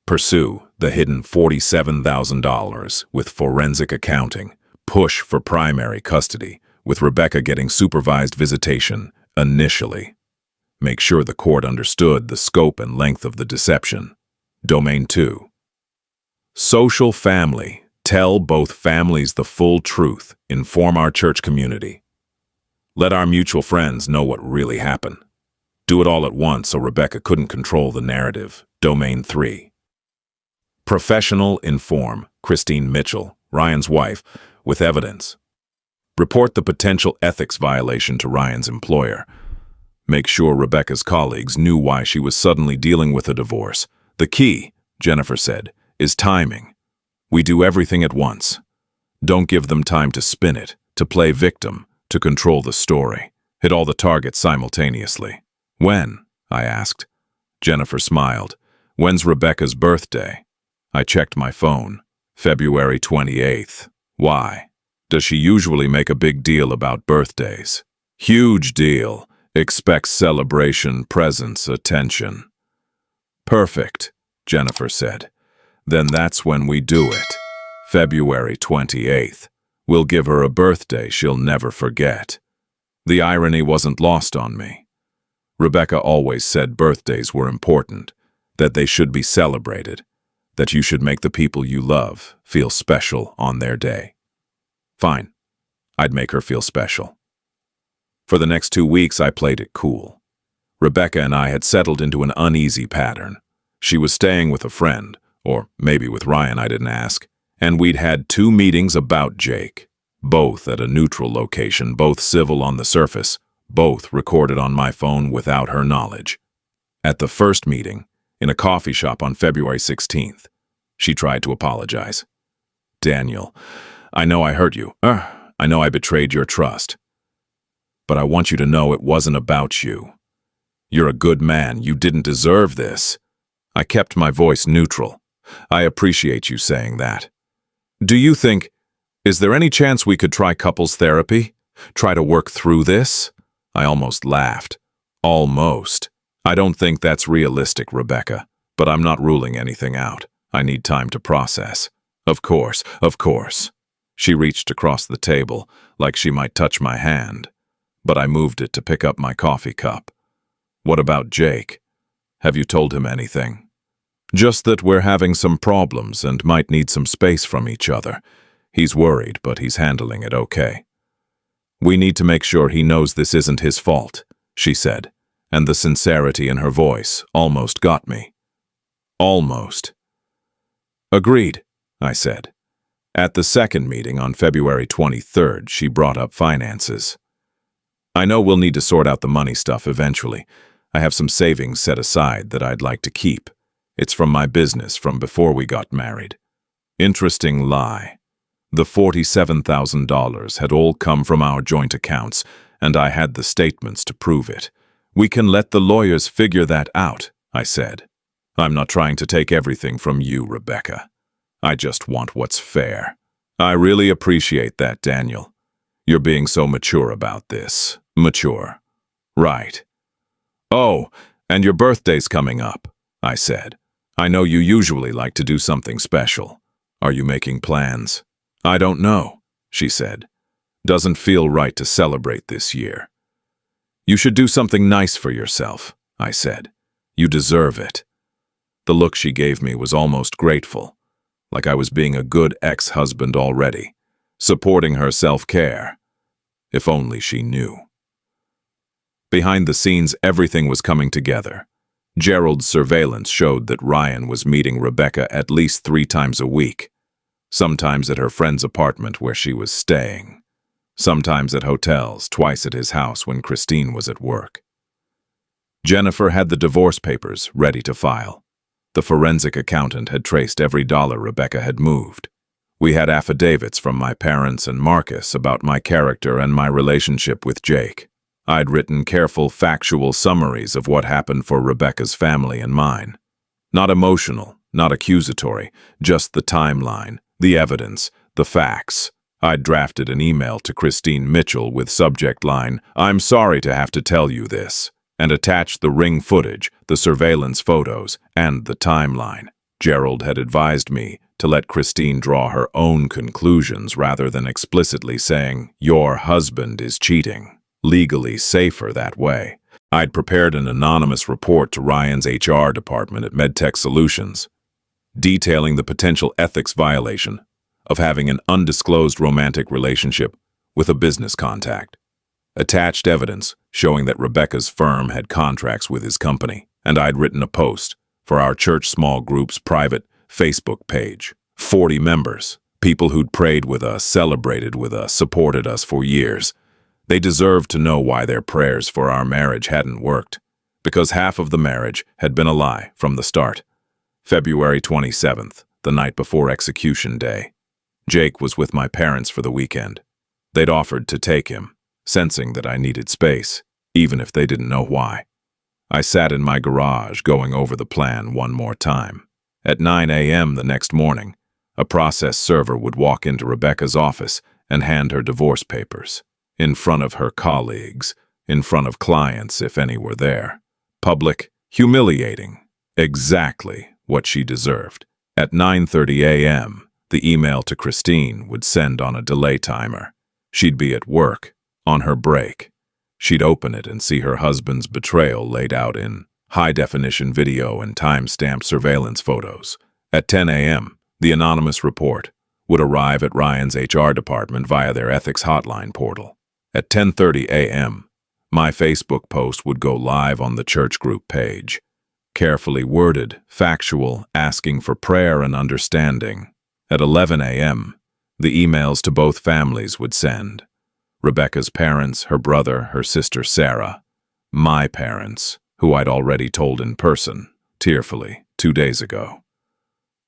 Pursue the hidden $47,000 with forensic accounting. Push for primary custody, with Rebecca getting supervised visitation initially. Make sure the court understood the scope and length of the deception. Domain 2, social family. Tell both families the full truth. Inform our church community. Let our mutual friends know what really happened. Do it all at once so Rebecca couldn't control the narrative. Domain 3, professional. Inform Christine Mitchell, Ryan's wife, with evidence. Report the potential ethics violation to Ryan's employer. Make sure Rebecca's colleagues knew why she was suddenly dealing with a divorce. The key, Jennifer said, is timing. We do everything at once. Don't give them time to spin it, to play victim, to control the story. Hit all the targets simultaneously. "When?" I asked. Jennifer smiled. "When's Rebecca's birthday?" I checked my phone. February 28th. "Why? Does she usually make a big deal about birthdays?" "Huge deal. Expect celebration, presents, attention. Perfect, Jennifer said. Then that's when we do it. February 28th. We'll give her a birthday she'll never forget. The irony wasn't lost on me. Rebecca always said birthdays were important, that they should be celebrated, that you should make the people you love feel special on their day. Fine, I'd make her feel special. For the next 2 weeks, I played it cool. Rebecca and I had settled into an uneasy pattern. She was staying with a friend, or maybe with Ryan, I didn't ask, and we'd had 2 meetings about Jake, both at a neutral location, both civil on the surface, both recorded on my phone without her knowledge. At the first meeting, in a coffee shop on February 16th, she tried to apologize. Daniel, I know I hurt you. I know I betrayed your trust. But I want you to know it wasn't about you. You're a good man. You didn't deserve this. I kept my voice neutral. I appreciate you saying that. Do you think, is there any chance we could try couples therapy? Try to work through this? I almost laughed. Almost. I don't think that's realistic, Rebecca, but I'm not ruling anything out. I need time to process. Of course, of course. She reached across the table, like she might touch my hand, but I moved it to pick up my coffee cup. What about Jake? Have you told him anything? Just that we're having some problems and might need some space from each other. He's worried, but he's handling it okay. We need to make sure he knows this isn't his fault, she said, and the sincerity in her voice almost got me. Almost. Agreed, I said. At the second meeting on February 23rd, she brought up finances. I know we'll need to sort out the money stuff eventually. I have some savings set aside that I'd like to keep. It's from my business from before we got married. Interesting lie. The $47,000 had all come from our joint accounts, and I had the statements to prove it. We can let the lawyers figure that out, I said. I'm not trying to take everything from you, Rebecca. I just want what's fair. I really appreciate that, Daniel. You're being so mature about this. Mature. Right. Oh, and your birthday's coming up, I said. I know you usually like to do something special. Are you making plans? I don't know, she said. Doesn't feel right to celebrate this year. You should do something nice for yourself, I said. You deserve it. The look she gave me was almost grateful, like I was being a good ex-husband already, supporting her self-care. If only she knew. Behind the scenes, everything was coming together. Gerald's surveillance showed that Ryan was meeting Rebecca at least 3 times a week, sometimes at her friend's apartment where she was staying, sometimes at hotels, twice at his house when Christine was at work. Jennifer had the divorce papers ready to file. The forensic accountant had traced every dollar Rebecca had moved. We had affidavits from my parents and Marcus about my character and my relationship with Jake. I'd written careful, factual summaries of what happened for Rebecca's family and mine. Not emotional, not accusatory, just the timeline, the evidence, the facts. I'd drafted an email to Christine Mitchell with subject line, "I'm sorry to have to tell you this," and attached the ring footage, the surveillance photos, and the timeline. Gerald had advised me to let Christine draw her own conclusions rather than explicitly saying, "Your husband is cheating." Legally safer that way. I'd prepared an anonymous report to Ryan's HR department at MedTech Solutions, detailing the potential ethics violation of having an undisclosed romantic relationship with a business contact. Attached evidence showing that Rebecca's firm had contracts with his company, and I'd written a post for our church small group's private Facebook page. 40 members, people who'd prayed with us, celebrated with us, supported us for years. They deserved to know why their prayers for our marriage hadn't worked, because half of the marriage had been a lie from the start. February 27th, the night before execution day. Jake was with my parents for the weekend. They'd offered to take him, sensing that I needed space, even if they didn't know why. I sat in my garage going over the plan one more time. At 9 a.m. the next morning, a process server would walk into Rebecca's office and hand her divorce papers. In front of her colleagues, in front of clients if any were there. Public, humiliating. Exactly what she deserved. At 9:30 a.m., the email to Christine would send on a delay timer. She'd be at work, on her break. She'd open it and see her husband's betrayal laid out in high-definition video and time-stamped surveillance photos. At 10 a.m., the anonymous report would arrive at Ryan's HR department via their ethics hotline portal. At 10:30 a.m., my Facebook post would go live on the church group page. Carefully worded, factual, asking for prayer and understanding. At 11 a.m., the emails to both families would send. Rebecca's parents, her brother, her sister Sarah. My parents, who I'd already told in person, tearfully, 2 days ago.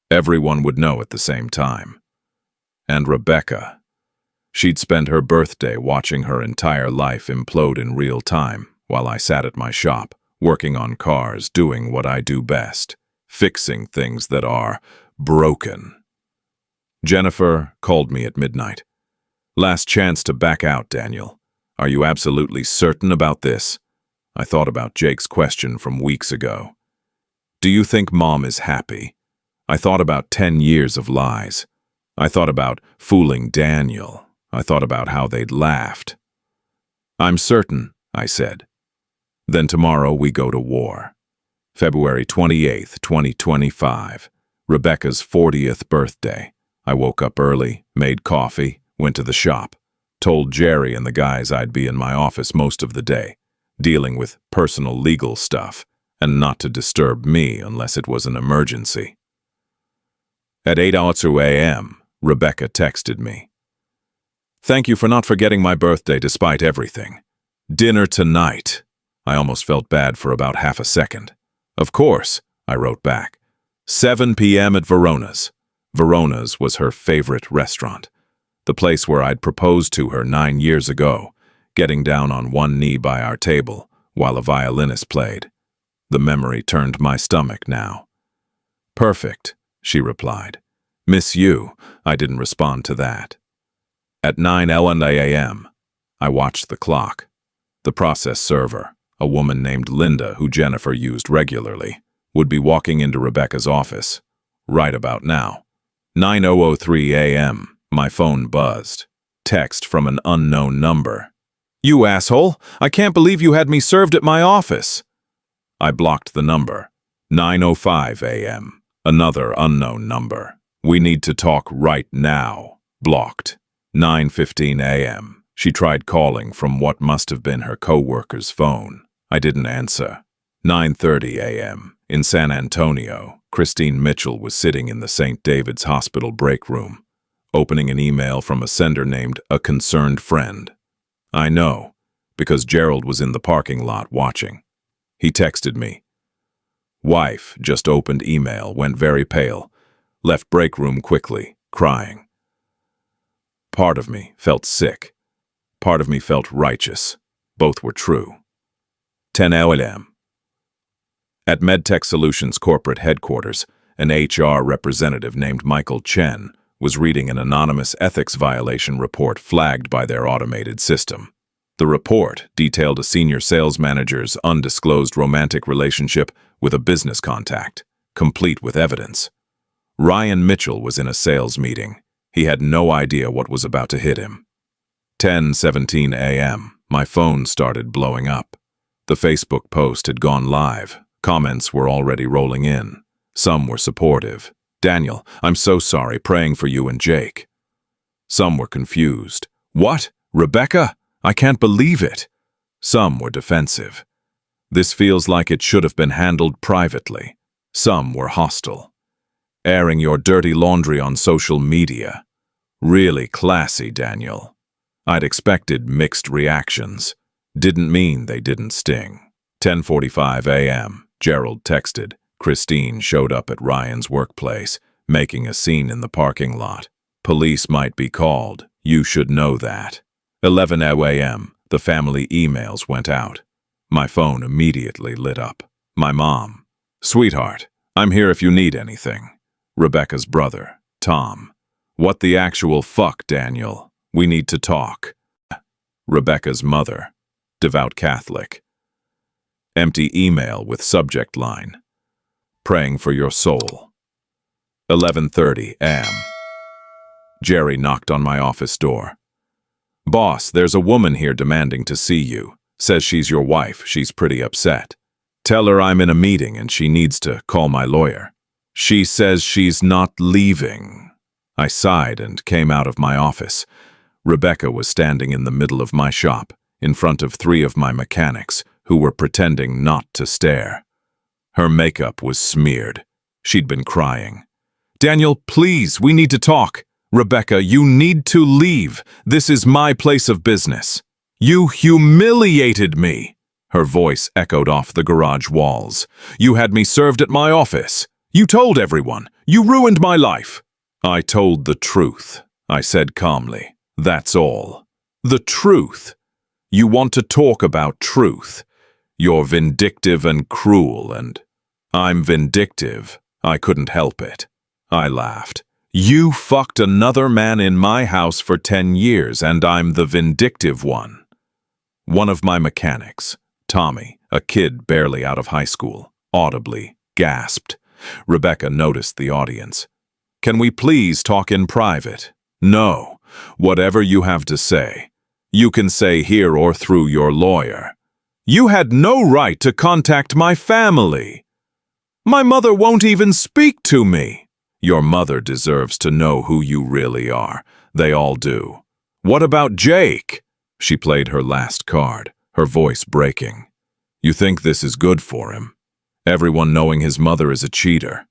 Everyone would know at the same time. And Rebecca. She'd spend her birthday watching her entire life implode in real time while I sat at my shop, working on cars, doing what I do best, fixing things that are broken. Jennifer called me at midnight. Last chance to back out, Daniel. Are you absolutely certain about this? I thought about Jake's question from weeks ago. Do you think Mom is happy? I thought about 10 years of lies. I thought about fooling Daniel. I thought about how they'd laughed. I'm certain, I said. Then tomorrow we go to war. February 28th, 2025. Rebecca's 40th birthday. I woke up early, made coffee, went to the shop, told Jerry and the guys I'd be in my office most of the day, dealing with personal legal stuff, and not to disturb me unless it was an emergency. At 8:02 a.m., Rebecca texted me. Thank you for not forgetting my birthday despite everything. Dinner tonight. I almost felt bad for about half a second. Of course, I wrote back. 7 p.m. at Verona's. Verona's was her favorite restaurant. The place where I'd proposed to her 9 years ago, getting down on one knee by our table while a violinist played. The memory turned my stomach now. Perfect, she replied. Miss you, I didn't respond to that. At 9:11 a.m., I watched the clock. The process server, a woman named Linda who Jennifer used regularly, would be walking into Rebecca's office. Right about now. 9:03 a.m., my phone buzzed. Text from an unknown number. You asshole! I can't believe you had me served at my office! I blocked the number. 9:05 a.m., another unknown number. We need to talk right now. Blocked. 9:15 a.m. She tried calling from what must have been her co-worker's phone. I didn't answer. 9:30 a.m. In San Antonio, Christine Mitchell was sitting in the St. David's Hospital break room, opening an email from a sender named A Concerned Friend. I know, because Gerald was in the parking lot watching. He texted me. Wife just opened email, went very pale, left break room quickly, crying. Part of me felt sick. Part of me felt righteous. Both were true. 10 a.m. At MedTech Solutions corporate headquarters, an HR representative named Michael Chen was reading an anonymous ethics violation report flagged by their automated system. The report detailed a senior sales manager's undisclosed romantic relationship with a business contact, complete with evidence. Ryan Mitchell was in a sales meeting. He had no idea what was about to hit him. 10:17 a.m., my phone started blowing up. The Facebook post had gone live. Comments were already rolling in. Some were supportive. Daniel, I'm so sorry, praying for you and Jake. Some were confused. What? Rebecca? I can't believe it. Some were defensive. This feels like it should have been handled privately. Some were hostile. Airing your dirty laundry on social media. Really classy, Daniel. I'd expected mixed reactions. Didn't mean they didn't sting. 10:45 a.m., Gerald texted. Christine showed up at Ryan's workplace, making a scene in the parking lot. Police might be called. You should know that. 11 a.m., the family emails went out. My phone immediately lit up. My mom. Sweetheart, I'm here if you need anything. Rebecca's brother, Tom. What the actual fuck, Daniel? We need to talk. Rebecca's mother. devout Catholic. Empty email with subject line, praying for your soul. 11:30 a.m. Jerry knocked on my office door. Boss, there's a woman here demanding to see you. Says she's your wife. She's pretty upset. Tell her I'm in a meeting and she needs to call my lawyer. She says she's not leaving. I sighed and came out of my office. Rebecca was standing in the middle of my shop, in front of 3 of my mechanics, who were pretending not to stare. Her makeup was smeared. She'd been crying. Daniel, please, we need to talk. Rebecca, you need to leave. This is my place of business. You humiliated me. Her voice echoed off the garage walls. You had me served at my office. You told everyone. You ruined my life. I told the truth, I said calmly. That's all. The truth. You want to talk about truth. You're vindictive and cruel, and I'm vindictive. I couldn't help it. I laughed. You fucked another man in my house for 10 years, and I'm the vindictive one. One of my mechanics, Tommy, a kid barely out of high school, audibly gasped. Rebecca noticed the audience. Can we please talk in private? No. Whatever you have to say, you can say here or through your lawyer. You had no right to contact my family. My mother won't even speak to me. Your mother deserves to know who you really are. They all do. What about Jake? She played her last card, her voice breaking. You think this is good for him? Everyone knowing his mother is a cheater.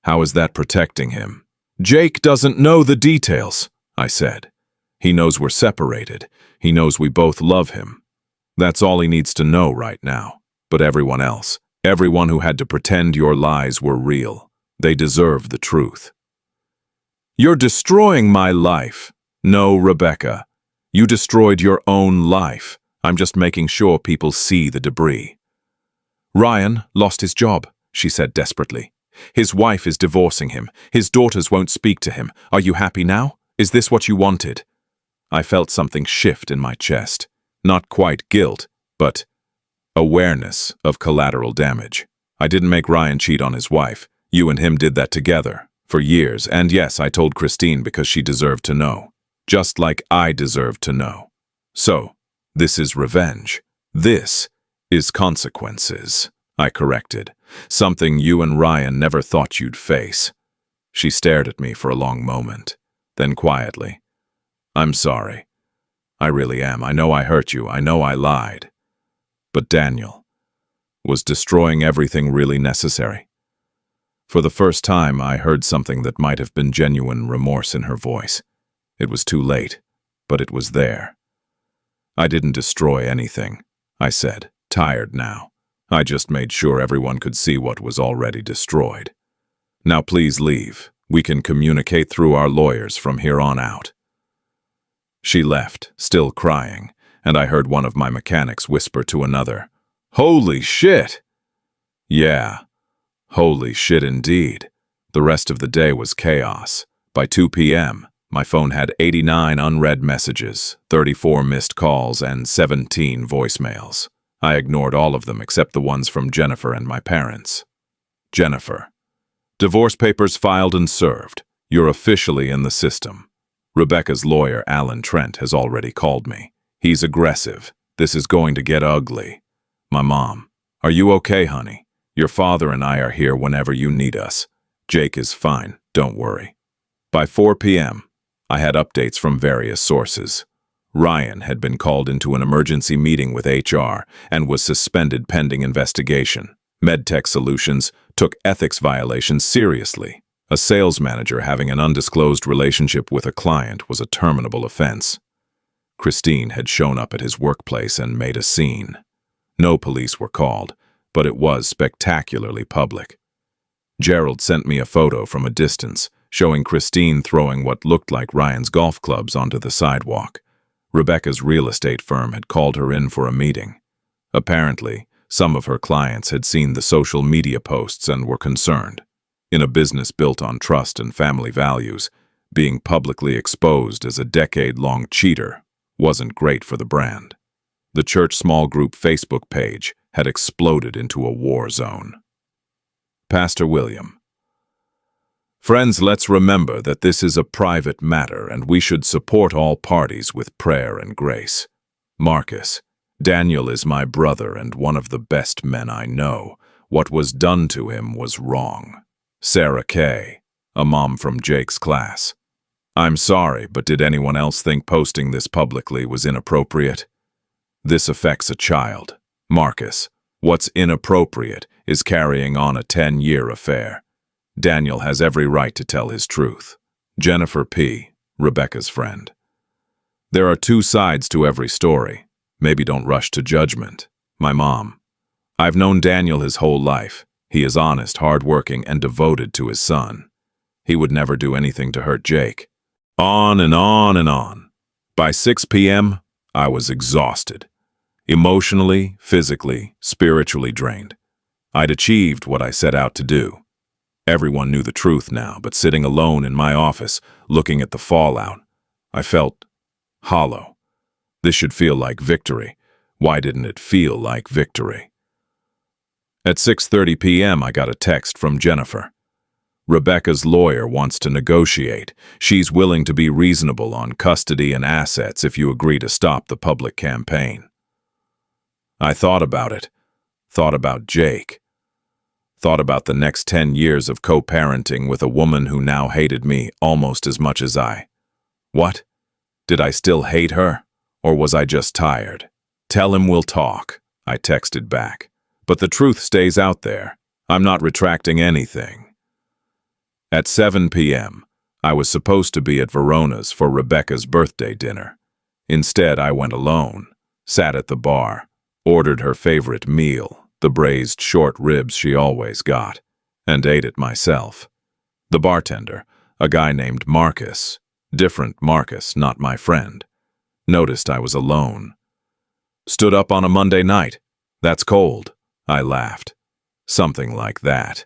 How is that protecting him? Jake doesn't know the details, I said. He knows we're separated. He knows we both love him. That's all he needs to know right now. But everyone else, everyone who had to pretend your lies were real, they deserve the truth. You're destroying my life. No, Rebecca. You destroyed your own life. I'm just making sure people see the debris. Ryan lost his job, she said desperately. His wife is divorcing him. His daughters won't speak to him. Are you happy now? Is this what you wanted? I felt something shift in my chest. Not quite guilt, but awareness of collateral damage. I didn't make Ryan cheat on his wife. You and him did that together, for years, and yes, I told Christine because she deserved to know. Just like I deserved to know. So, this is revenge. This is consequences, I corrected. Something you and Ryan never thought you'd face. She stared at me for a long moment, then quietly. I'm sorry. I really am. I know I hurt you. I know I lied. But Daniel, was destroying everything really necessary? For the first time, I heard something that might have been genuine remorse in her voice. It was too late, but it was there. I didn't destroy anything, I said, tired now. I just made sure everyone could see what was already destroyed. Now please leave. We can communicate through our lawyers from here on out. She left, still crying, and I heard one of my mechanics whisper to another, Holy shit! Yeah, holy shit indeed. The rest of the day was chaos. By 2 p.m., my phone had 89 unread messages, 34 missed calls, and 17 voicemails. I ignored all of them except the ones from Jennifer and my parents. Jennifer. Divorce papers filed and served. You're officially in the system. Rebecca's lawyer, Alan Trent, has already called me. He's aggressive. This is going to get ugly. My mom. Are you okay, honey? Your father and I are here whenever you need us. Jake is fine. Don't worry. By 4 p.m., I had updates from various sources. Ryan had been called into an emergency meeting with HR and was suspended pending investigation. MedTech Solutions took ethics violations seriously. A sales manager having an undisclosed relationship with a client was a terminable offense. Christine had shown up at his workplace and made a scene. No police were called, but it was spectacularly public. Gerald sent me a photo from a distance, showing Christine throwing what looked like Ryan's golf clubs onto the sidewalk. Rebecca's real estate firm had called her in for a meeting. Apparently, some of her clients had seen the social media posts and were concerned. In a business built on trust and family values, being publicly exposed as a decade-long cheater wasn't great for the brand. The church small group Facebook page had exploded into a war zone. Pastor William. Friends, let's remember that this is a private matter and we should support all parties with prayer and grace. Marcus. Daniel is my brother and one of the best men I know. What was done to him was wrong. Sarah K., a mom from Jake's class. I'm sorry, but did anyone else think posting this publicly was inappropriate? This affects a child. Marcus. What's inappropriate is carrying on a 10-year affair. Daniel has every right to tell his truth. Jennifer P., Rebecca's friend. There are two sides to every story. Maybe don't rush to judgment. My mom. I've known Daniel his whole life. He is honest, hardworking, and devoted to his son. He would never do anything to hurt Jake. On and on and on. By 6 p.m., I was exhausted. Emotionally, physically, spiritually drained. I'd achieved what I set out to do. Everyone knew the truth now, but sitting alone in my office, looking at the fallout, I felt hollow. This should feel like victory. Why didn't it feel like victory? At 6:30 p.m., I got a text from Jennifer. Rebecca's lawyer wants to negotiate. She's willing to be reasonable on custody and assets if you agree to stop the public campaign. I thought about it. Thought about Jake. Thought about the next 10 years of co-parenting with a woman who now hated me almost as much as I. What? Did I still hate her? Or was I just tired? Tell him we'll talk, I texted back. But the truth stays out there. I'm not retracting anything. At 7 p.m., I was supposed to be at Verona's for Rebecca's birthday dinner. Instead, I went alone, sat at the bar, ordered her favorite meal, the braised short ribs she always got, and ate it myself. The bartender, a guy named Marcus, different Marcus, not my friend, noticed I was alone. Stood up on a Monday night. That's cold, I laughed. Something like that.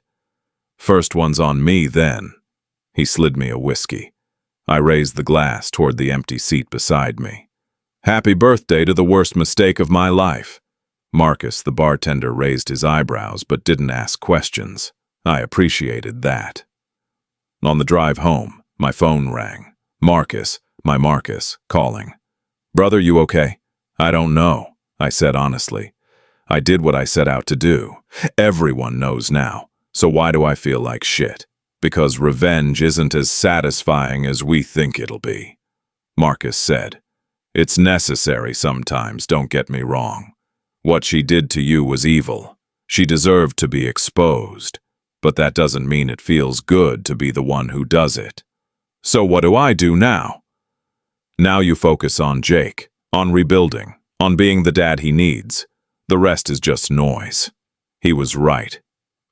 First one's on me then. He slid me a whiskey. I raised the glass toward the empty seat beside me. Happy birthday to the worst mistake of my life. Marcus, the bartender, raised his eyebrows but didn't ask questions. I appreciated that. On the drive home, my phone rang. Marcus, my Marcus, calling. Brother, you okay? I don't know, I said honestly. I did what I set out to do. Everyone knows now. So why do I feel like shit? Because revenge isn't as satisfying as we think it'll be. Marcus said, It's necessary sometimes, don't get me wrong. What she did to you was evil. She deserved to be exposed. But that doesn't mean it feels good to be the one who does it. So what do I do now? Now you focus on Jake, on rebuilding, on being the dad he needs. The rest is just noise. He was right.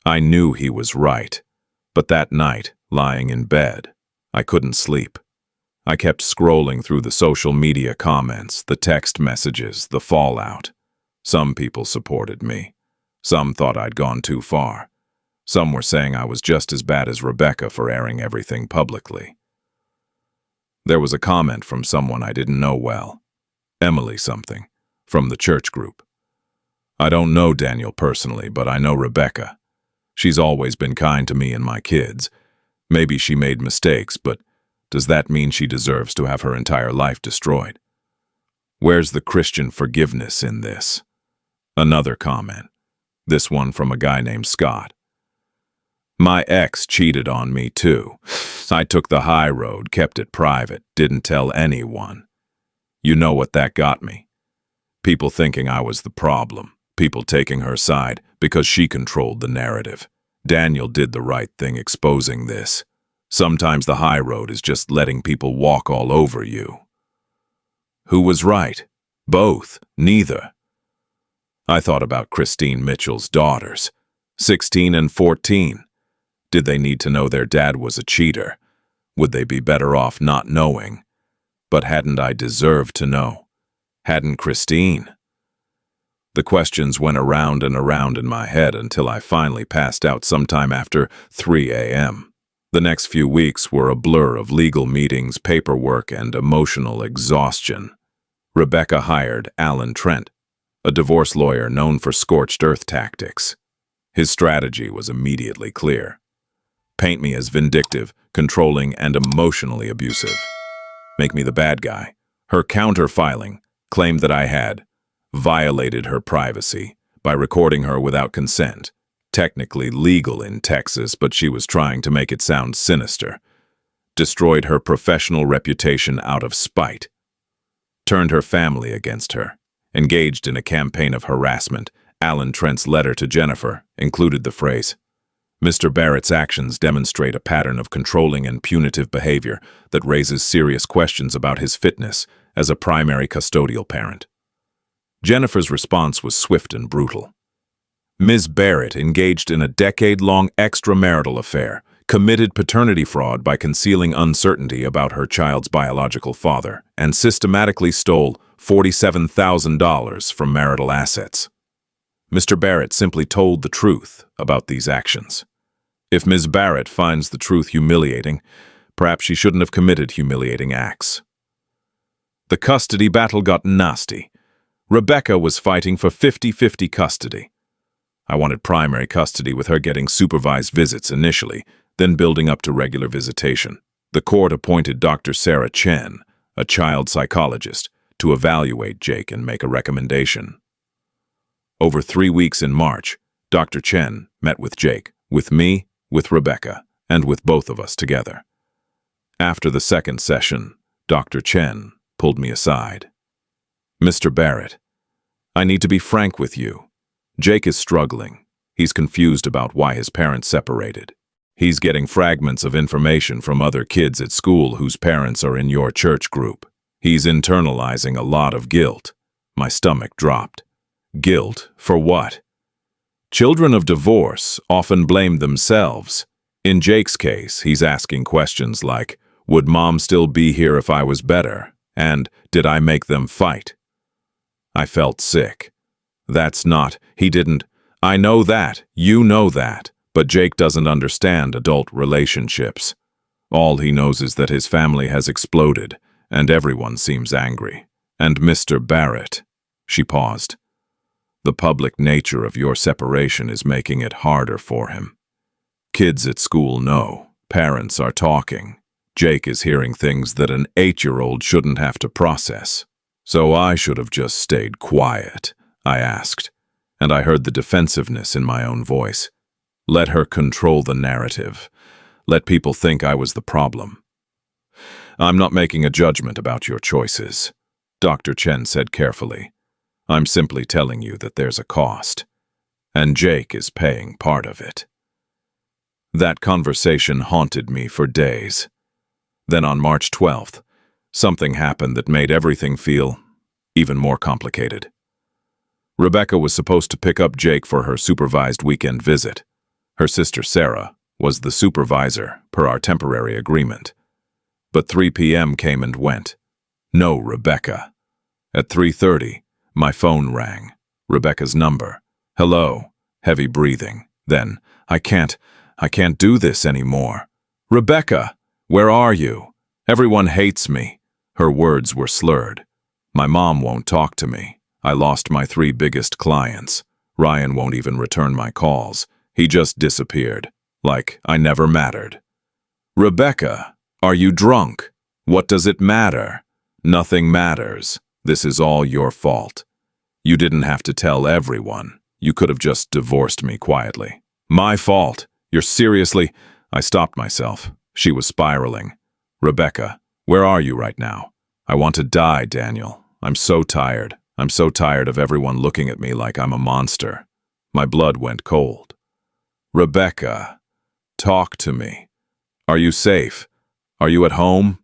I knew he was right. But that night, lying in bed, I couldn't sleep. I kept scrolling through the social media comments, the text messages, the fallout. Some people supported me. Some thought I'd gone too far. Some were saying I was just as bad as Rebecca for airing everything publicly. There was a comment from someone I didn't know well. Emily something, from the church group. I don't know Daniel personally, but I know Rebecca. She's always been kind to me and my kids. Maybe she made mistakes, but does that mean she deserves to have her entire life destroyed? Where's the Christian forgiveness in this? Another comment. This one from a guy named Scott. My ex cheated on me too. I took the high road, kept it private, didn't tell anyone. You know what that got me? People thinking I was the problem. People taking her side because she controlled the narrative. Daniel did the right thing exposing this. Sometimes the high road is just letting people walk all over you. Who was right? Both. Neither. I thought about Christine Mitchell's daughters, 16 and 14. Did they need to know their dad was a cheater? Would they be better off not knowing? But hadn't I deserved to know? Hadn't Christine? The questions went around and around in my head until I finally passed out sometime after 3 a.m. The next few weeks were a blur of legal meetings, paperwork, and emotional exhaustion. Rebecca hired Alan Trent, a divorce lawyer known for scorched earth tactics. His strategy was immediately clear. Paint me as vindictive, controlling, and emotionally abusive. Make me the bad guy. Her counter-filing claimed that I had violated her privacy by recording her without consent. Technically legal in Texas, but she was trying to make it sound sinister. Destroyed her professional reputation out of spite. Turned her family against her. Engaged in a campaign of harassment. Alan Trent's letter to Jennifer included the phrase, "Mr. Barrett's actions demonstrate a pattern of controlling and punitive behavior that raises serious questions about his fitness as a primary custodial parent." Jennifer's response was swift and brutal. Ms. Barrett engaged in a decade-long extramarital affair, committed paternity fraud by concealing uncertainty about her child's biological father, and systematically stole $47,000 from marital assets. Mr. Barrett simply told the truth about these actions. If Ms. Barrett finds the truth humiliating, perhaps she shouldn't have committed humiliating acts. The custody battle got nasty. Rebecca was fighting for 50-50 custody. I wanted primary custody with her getting supervised visits initially, then building up to regular visitation. The court appointed Dr. Sarah Chen, a child psychologist, to evaluate Jake and make a recommendation. Over 3 weeks in March, Dr. Chen met with Jake, with me, with Rebecca, and with both of us together. After the second session, Dr. Chen pulled me aside. "Mr. Barrett, I need to be frank with you. Jake is struggling. He's confused about why his parents separated. He's getting fragments of information from other kids at school whose parents are in your church group. He's internalizing a lot of guilt." My stomach dropped. Guilt for what? Children of divorce often blame themselves. In Jake's case, he's asking questions like, "Would Mom still be here if I was better?" And "Did I make them fight?" I felt sick. He didn't. I know that, you know that, but Jake doesn't understand adult relationships. All he knows is that his family has exploded, and everyone seems angry. And Mr. Barrett, she paused. The public nature of your separation is making it harder for him. Kids at school know. Parents are talking. Jake is hearing things that an 8-year-old shouldn't have to process. So I should have just stayed quiet, I asked, and I heard the defensiveness in my own voice. Let her control the narrative. Let people think I was the problem. "I'm not making a judgment about your choices," Dr. Chen said carefully. "I'm simply telling you that there's a cost, and Jake is paying part of it." That conversation haunted me for days. Then on March 12th, something happened that made everything feel even more complicated. Rebecca was supposed to pick up Jake for her supervised weekend visit. Her sister Sarah was the supervisor per our temporary agreement. But 3 p.m. came and went. No Rebecca. At 3:30, my phone rang. Rebecca's number. "Hello." Heavy breathing. Then, I can't do this anymore. "Rebecca, where are you? Everyone hates me." Her words were slurred. "My mom won't talk to me. I lost my 3 biggest clients. Ryan won't even return my calls. He just disappeared. Like I never mattered." "Rebecca, are you drunk? What does it matter?" "Nothing matters. This is all your fault. You didn't have to tell everyone. You could have just divorced me quietly." "My fault? You're seriously—" I stopped myself. She was spiraling. "Rebecca, where are you right now? I want to die, Daniel. I'm so tired. I'm so tired of everyone looking at me like I'm a monster." My blood went cold. "Rebecca, talk to me. Are you safe? Are you at home?"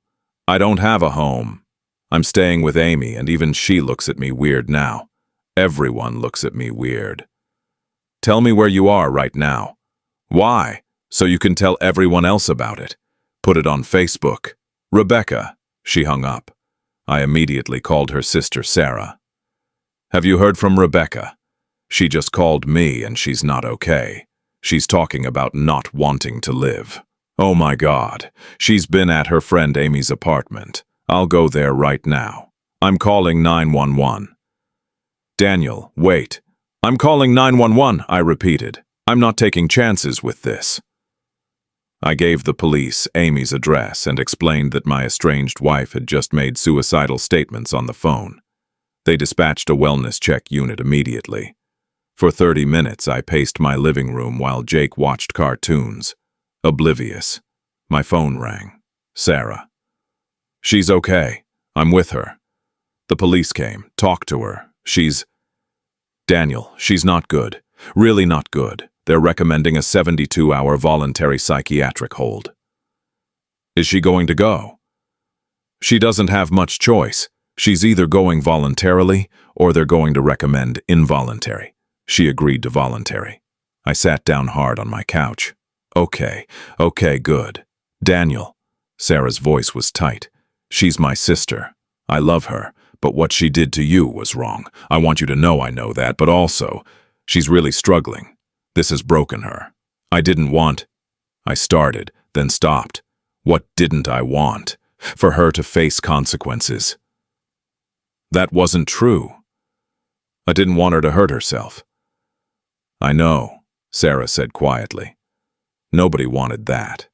"I don't have a home. I'm staying with Amy, and even she looks at me weird now. Everyone looks at me weird." "Tell me where you are right now." "Why? So you can tell everyone else about it. Put it on Facebook." "Rebecca." She hung up. I immediately called her sister Sarah. "Have you heard from Rebecca? She just called me and she's not okay. She's talking about not wanting to live. Oh my God, she's been at her friend Amy's apartment. I'll go there right now. I'm calling 911. Daniel, wait. I'm calling 911, I repeated. I'm not taking chances with this. I gave the police Amy's address and explained that my estranged wife had just made suicidal statements on the phone. They dispatched a wellness check unit immediately. For 30 minutes, I paced my living room while Jake watched cartoons. Oblivious. My phone rang. Sarah. She's okay. I'm with her. The police came, talked to her. Daniel, she's not good. Really not good. They're recommending a 72-hour voluntary psychiatric hold. Is she going to go? She doesn't have much choice. She's either going voluntarily or they're going to recommend involuntary. She agreed to voluntary. I sat down hard on my couch. Okay, good. Daniel. Sarah's voice was tight. She's my sister. I love her, but what she did to you was wrong. I want you to know I know that, but also, she's really struggling. This has broken her. I started, then stopped. What didn't I want? For her to face consequences. That wasn't true. I didn't want her to hurt herself. I know, Sarah said quietly. Nobody wanted that.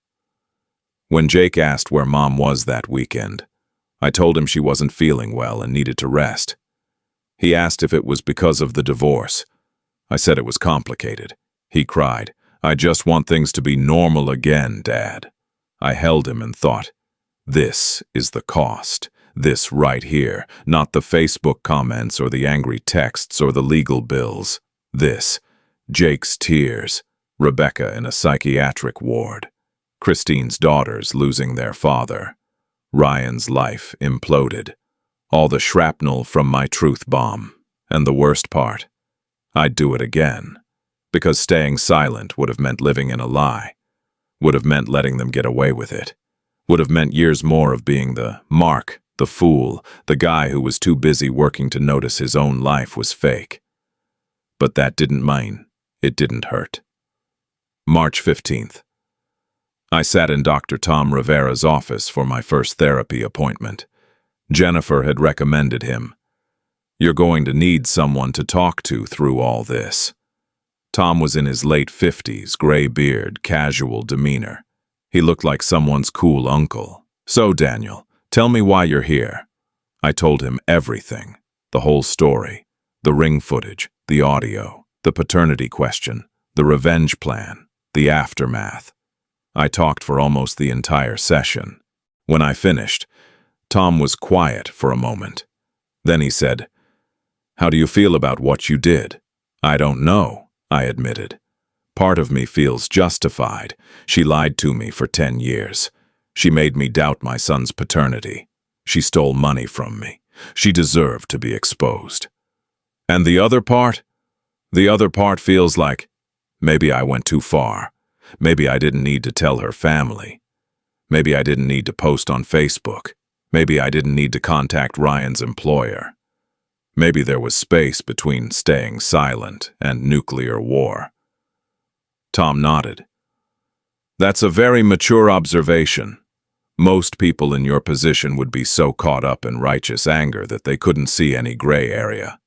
When Jake asked where Mom was that weekend, I told him she wasn't feeling well and needed to rest. He asked if it was because of the divorce. I said it was complicated. He cried, I just want things to be normal again, Dad. I held him and thought, this is the cost. This right here, not the Facebook comments or the angry texts or the legal bills. This, Jake's tears, Rebecca in a psychiatric ward, Christine's daughters losing their father, Ryan's life imploded, all the shrapnel from my truth bomb, and the worst part, I'd do it again. Because staying silent would have meant living in a lie, would have meant letting them get away with it, would have meant years more of being the mark, the fool, the guy who was too busy working to notice his own life was fake. But that didn't mean it didn't hurt. March 15th. I sat in Dr. Tom Rivera's office for my first therapy appointment. Jennifer had recommended him. You're going to need someone to talk to through all this. Tom was in his late 50s, gray beard, casual demeanor. He looked like someone's cool uncle. So, Daniel, tell me why you're here. I told him everything, the whole story, the ring footage, the audio, the paternity question, the revenge plan, the aftermath. I talked for almost the entire session. When I finished, Tom was quiet for a moment. Then he said, How do you feel about what you did? I don't know, I admitted. Part of me feels justified. She lied to me for 10 years. She made me doubt my son's paternity. She stole money from me. She deserved to be exposed. And the other part? The other part feels like, maybe I went too far. Maybe I didn't need to tell her family. Maybe I didn't need to post on Facebook. Maybe I didn't need to contact Ryan's employer. Maybe there was space between staying silent and nuclear war. Tom nodded. That's a very mature observation. Most people in your position would be so caught up in righteous anger that they couldn't see any gray area.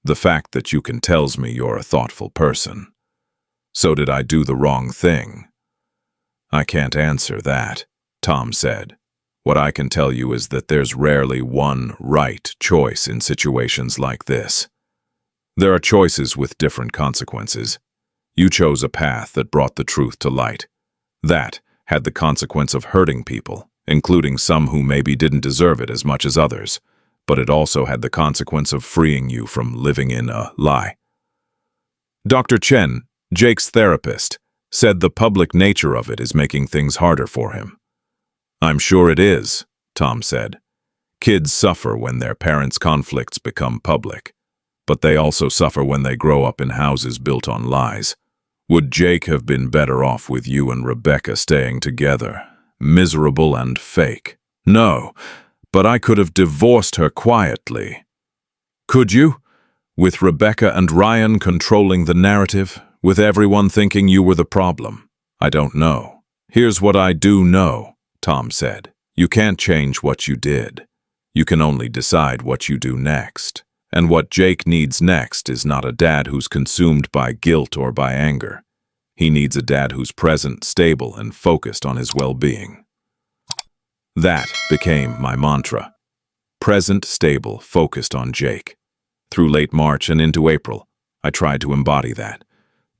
The fact that you can tells me you're a thoughtful person. So did I do the wrong thing? I can't answer that, Tom said. What I can tell you is that there's rarely one right choice in situations like this. There are choices with different consequences. You chose a path that brought the truth to light. That had the consequence of hurting people, including some who maybe didn't deserve it as much as others, but it also had the consequence of freeing you from living in a lie. Dr. Chen, Jake's therapist, said the public nature of it is making things harder for him. I'm sure it is, Tom said. Kids suffer when their parents' conflicts become public, but they also suffer when they grow up in houses built on lies. Would Jake have been better off with you and Rebecca staying together, miserable and fake? No, but I could have divorced her quietly. Could you? With Rebecca and Ryan controlling the narrative, with everyone thinking you were the problem? I don't know. Here's what I do know, Tom said. You can't change what you did. You can only decide what you do next. And what Jake needs next is not a dad who's consumed by guilt or by anger. He needs a dad who's present, stable, and focused on his well-being. That became my mantra. Present, stable, focused on Jake. Through late March and into April, I tried to embody that.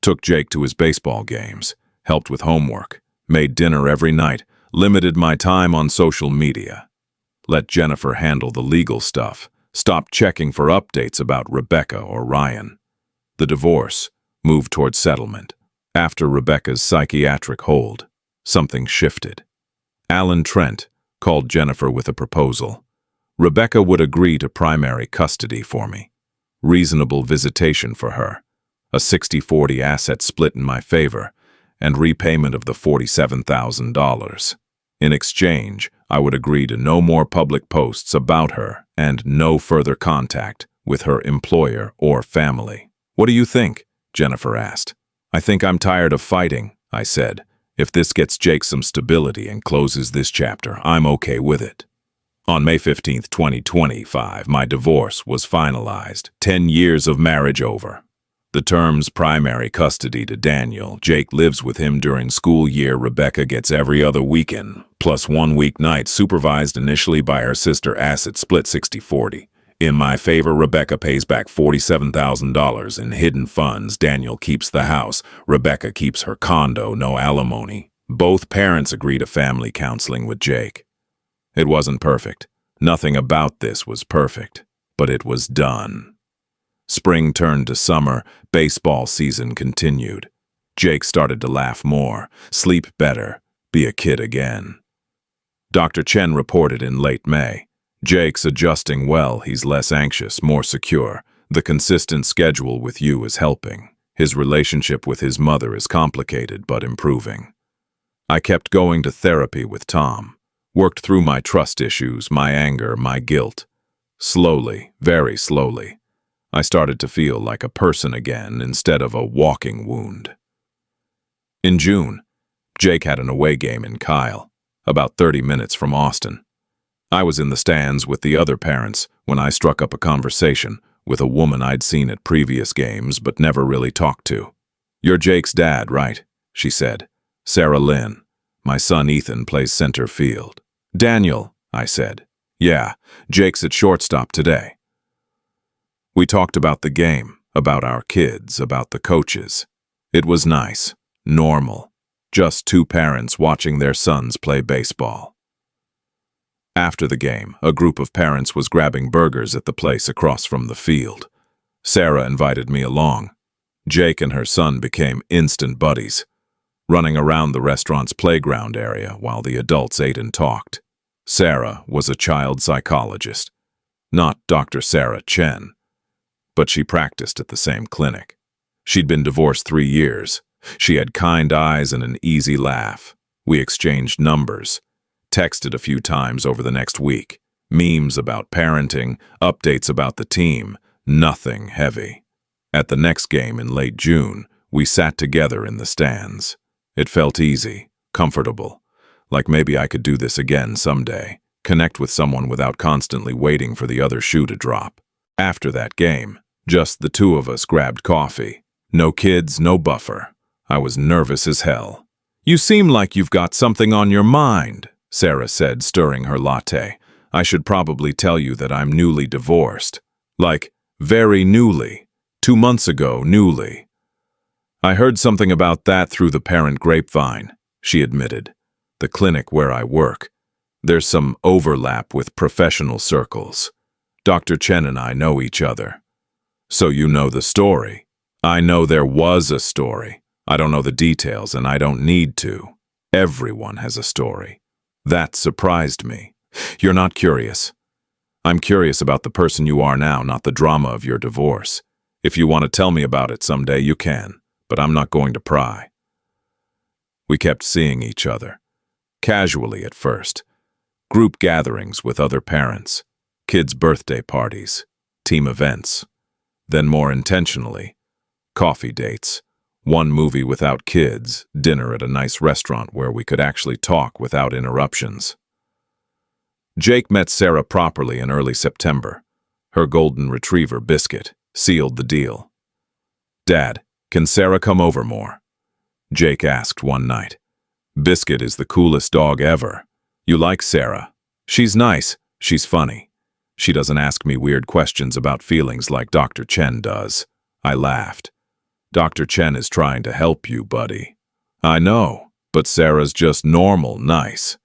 Took Jake to his baseball games, helped with homework, made dinner every night, limited my time on social media. Let Jennifer handle the legal stuff, stopped checking for updates about Rebecca or Ryan. The divorce moved toward settlement. After Rebecca's psychiatric hold, something shifted. Alan Trent called Jennifer with a proposal. Rebecca would agree to primary custody for me. Reasonable visitation for her. A 60-40 asset split in my favor, and repayment of the $47,000. In exchange, I would agree to no more public posts about her and no further contact with her employer or family. "What do you think?" Jennifer asked. "I think I'm tired of fighting," I said. "If this gets Jake some stability and closes this chapter, I'm okay with it." On May 15th, 2025, my divorce was finalized. 10 years of marriage over. The terms primary custody to Daniel. Jake lives with him during school year. Rebecca gets every other weekend, plus 1 weeknight, supervised initially by her sister. Asset split 60-40. In my favor, Rebecca pays back $47,000 in hidden funds. Daniel keeps the house. Rebecca keeps her condo, no alimony. Both parents agree to family counseling with Jake. It wasn't perfect. Nothing about this was perfect, but it was done. Spring turned to summer. Baseball season continued. Jake started to laugh more, sleep better, be a kid again. Dr. Chen reported in late May. Jake's adjusting well. He's less anxious, more secure. The consistent schedule with you is helping. His relationship with his mother is complicated but improving. I kept going to therapy with Tom. Worked through my trust issues, my anger, my guilt. Slowly, very slowly, I started to feel like a person again instead of a walking wound. In June, Jake had an away game in Kyle, about 30 minutes from Austin. I was in the stands with the other parents when I struck up a conversation with a woman I'd seen at previous games but never really talked to. "You're Jake's dad, right?" she said. "Sarah Lynn. My son Ethan plays center field." "Daniel," I said. "Yeah, Jake's at shortstop today." We talked about the game, about our kids, about the coaches. It was nice, normal, just two parents watching their sons play baseball. After the game, a group of parents was grabbing burgers at the place across from the field. Sarah invited me along. Jake and her son became instant buddies, running around the restaurant's playground area while the adults ate and talked. Sarah was a child psychologist, not Dr. Sarah Chen, but she practiced at the same clinic. She'd been divorced 3 years. She had kind eyes and an easy laugh. We exchanged numbers, texted a few times over the next week, memes about parenting, updates about the team, nothing heavy. At the next game in late June, we sat together in the stands. It felt easy, comfortable, like maybe I could do this again someday, connect with someone without constantly waiting for the other shoe to drop. After that game, just the two of us grabbed coffee. No kids, no buffer. I was nervous as hell. "You seem like you've got something on your mind," Sarah said, stirring her latte. "I should probably tell you that I'm newly divorced. Like, very newly. 2 months ago, newly." "I heard something about that through the parent grapevine," she admitted. "The clinic where I work. There's some overlap with professional circles. Dr. Chen and I know each other." "So you know the story?" "I know there was a story. I don't know the details, and I don't need to. Everyone has a story." That surprised me. "You're not curious?" "I'm curious about the person you are now, not the drama of your divorce. If you want to tell me about it someday, you can, but I'm not going to pry." We kept seeing each other. Casually at first. Group gatherings with other parents. Kids' birthday parties. Team events. Then more intentionally, coffee dates. One movie without kids, dinner at a nice restaurant where we could actually talk without interruptions. Jake met Sarah properly in early September. Her golden retriever, Biscuit, sealed the deal. "Dad, can Sarah come over more?" Jake asked one night. "Biscuit is the coolest dog ever. You like Sarah? She's nice, she's funny. She doesn't ask me weird questions about feelings like Dr. Chen does." I laughed. "Dr. Chen is trying to help you, buddy." "I know, but Sarah's just normal nice."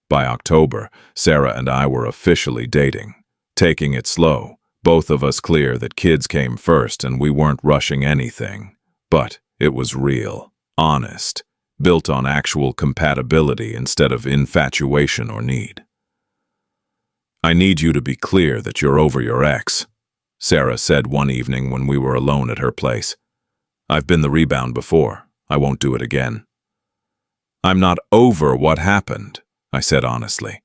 By October, Sarah and I were officially dating. Taking it slow, both of us clear that kids came first and we weren't rushing anything. But it was real, honest, built on actual compatibility instead of infatuation or need. "I need you to be clear that you're over your ex," Sarah said one evening when we were alone at her place. "I've been the rebound before. I won't do it again." "I'm not over what happened," I said honestly.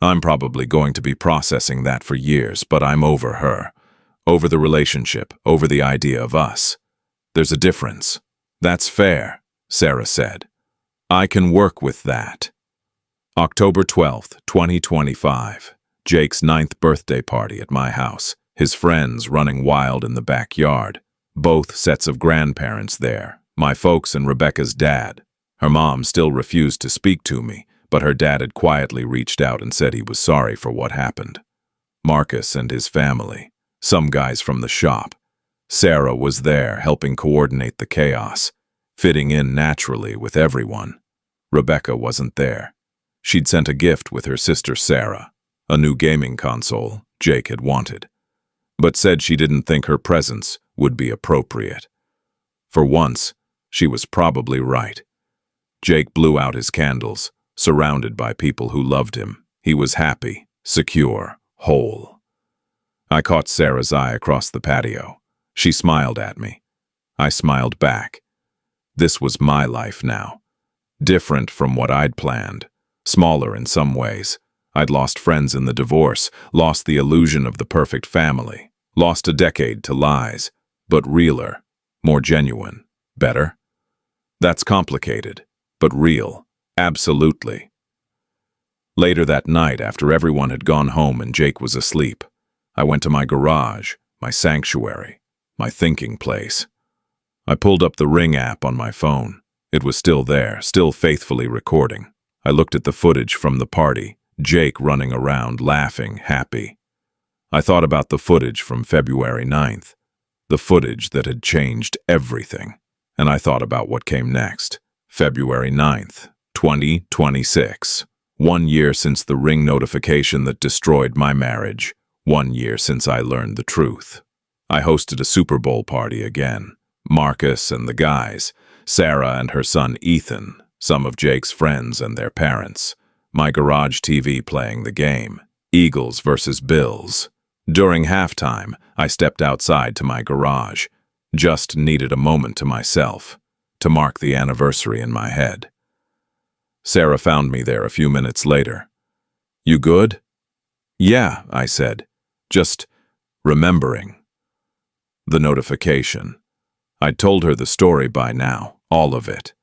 "I'm probably going to be processing that for years, but I'm over her. Over the relationship, over the idea of us. There's a difference." "That's fair," Sarah said. "I can work with that." October 12th, 2025. Jake's 9th birthday party at my house. His friends running wild in the backyard. Both sets of grandparents there. My folks and Rebecca's dad. Her mom still refused to speak to me, but her dad had quietly reached out and said he was sorry for what happened. Marcus and his family. Some guys from the shop. Sarah was there, helping coordinate the chaos, fitting in naturally with everyone. Rebecca wasn't there. She'd sent a gift with her sister Sarah, a new gaming console Jake had wanted, but said she didn't think her presence would be appropriate. For once, she was probably right. Jake blew out his candles, surrounded by people who loved him. He was happy, secure, whole. I caught Sarah's eye across the patio. She smiled at me. I smiled back. This was my life now. Different from what I'd planned. Smaller in some ways. I'd lost friends in the divorce, lost the illusion of the perfect family, lost a decade to lies, but realer, more genuine, better. That's complicated, but real, absolutely. Later that night, after everyone had gone home and Jake was asleep, I went to my garage, my sanctuary, my thinking place. I pulled up the Ring app on my phone. It was still there, still faithfully recording. I looked at the footage from the party, Jake running around, laughing, happy. I thought about the footage from February 9th, the footage that had changed everything. And I thought about what came next. February 9th, 2026. 1 year since the Ring notification that destroyed my marriage. 1 year since I learned the truth. I hosted a Super Bowl party again. Marcus and the guys, Sarah and her son Ethan, some of Jake's friends and their parents. My garage TV playing the game, Eagles versus Bills. During halftime, I stepped outside to my garage. Just needed a moment to myself, to mark the anniversary in my head. Sarah found me there a few minutes later. "You good?" "Yeah," I said, just remembering. The notification. I'd told her the story by now, all of it.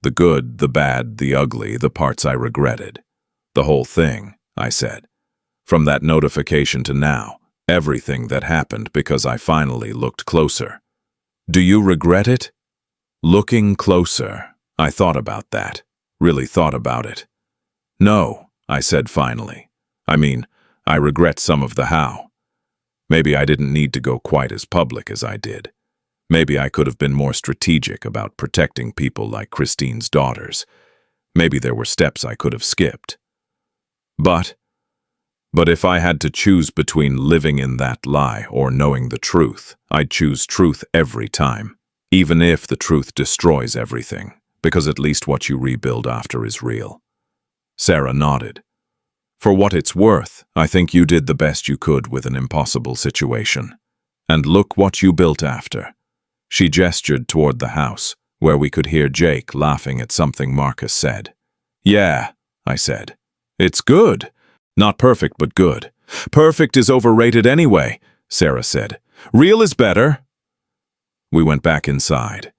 The good, the bad, the ugly, the parts I regretted. The whole thing, I said. From that notification to now, everything that happened because I finally looked closer. "Do you regret it?" Looking closer. I thought about that. Really thought about it. "No," I said finally. I regret some of the how. Maybe I didn't need to go quite as public as I did. Maybe I could have been more strategic about protecting people like Christine's daughters. Maybe there were steps I could have skipped. But if I had to choose between living in that lie or knowing the truth, I'd choose truth every time, even if the truth destroys everything, because at least what you rebuild after is real. Sarah nodded. "For what it's worth, I think you did the best you could with an impossible situation. And look what you built after." She gestured toward the house, where we could hear Jake laughing at something Marcus said. "Yeah," I said. "It's good. Not perfect, but good." "Perfect is overrated anyway," Sarah said. "Real is better." We went back inside.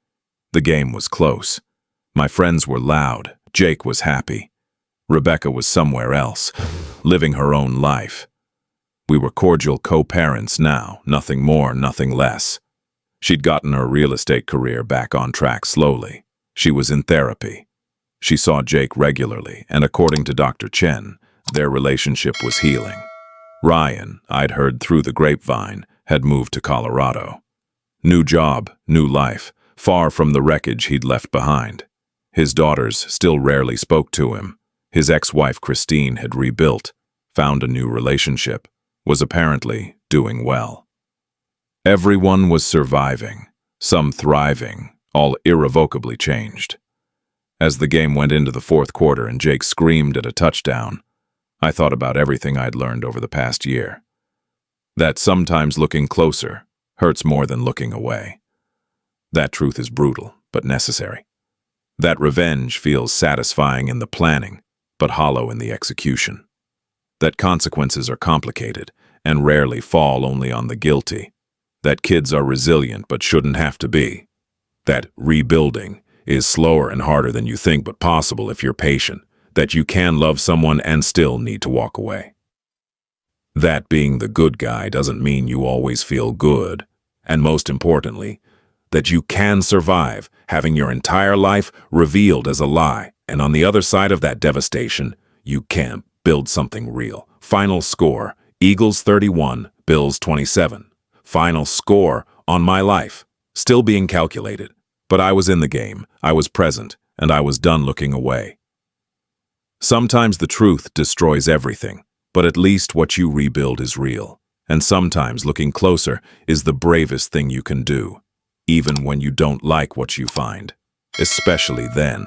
The game was close. My friends were loud. Jake was happy. Rebecca was somewhere else, living her own life. We were cordial co-parents now, nothing more, nothing less. She'd gotten her real estate career back on track slowly. She was in therapy. She saw Jake regularly, and according to Dr. Chen, their relationship was healing. Ryan, I'd heard through the grapevine, had moved to Colorado. New job, new life, far from the wreckage he'd left behind. His daughters still rarely spoke to him. His ex-wife Christine had rebuilt, found a new relationship, was apparently doing well. Everyone was surviving, some thriving, all irrevocably changed. As the game went into the fourth quarter and Jake screamed at a touchdown, I thought about everything I'd learned over the past year. That sometimes looking closer hurts more than looking away. That truth is brutal, but necessary. That revenge feels satisfying in the planning, but hollow in the execution. That consequences are complicated and rarely fall only on the guilty. That kids are resilient but shouldn't have to be. That rebuilding is slower and harder than you think but possible if you're patient. That you can love someone and still need to walk away. That being the good guy doesn't mean you always feel good. And most importantly, that you can survive having your entire life revealed as a lie. And on the other side of that devastation, you can build something real. Final score, Eagles 31, Bills 27. Final score on my life, still being calculated. But I was in the game, I was present, and I was done looking away. Sometimes the truth destroys everything, but at least what you rebuild is real. And sometimes looking closer is the bravest thing you can do, even when you don't like what you find, especially then.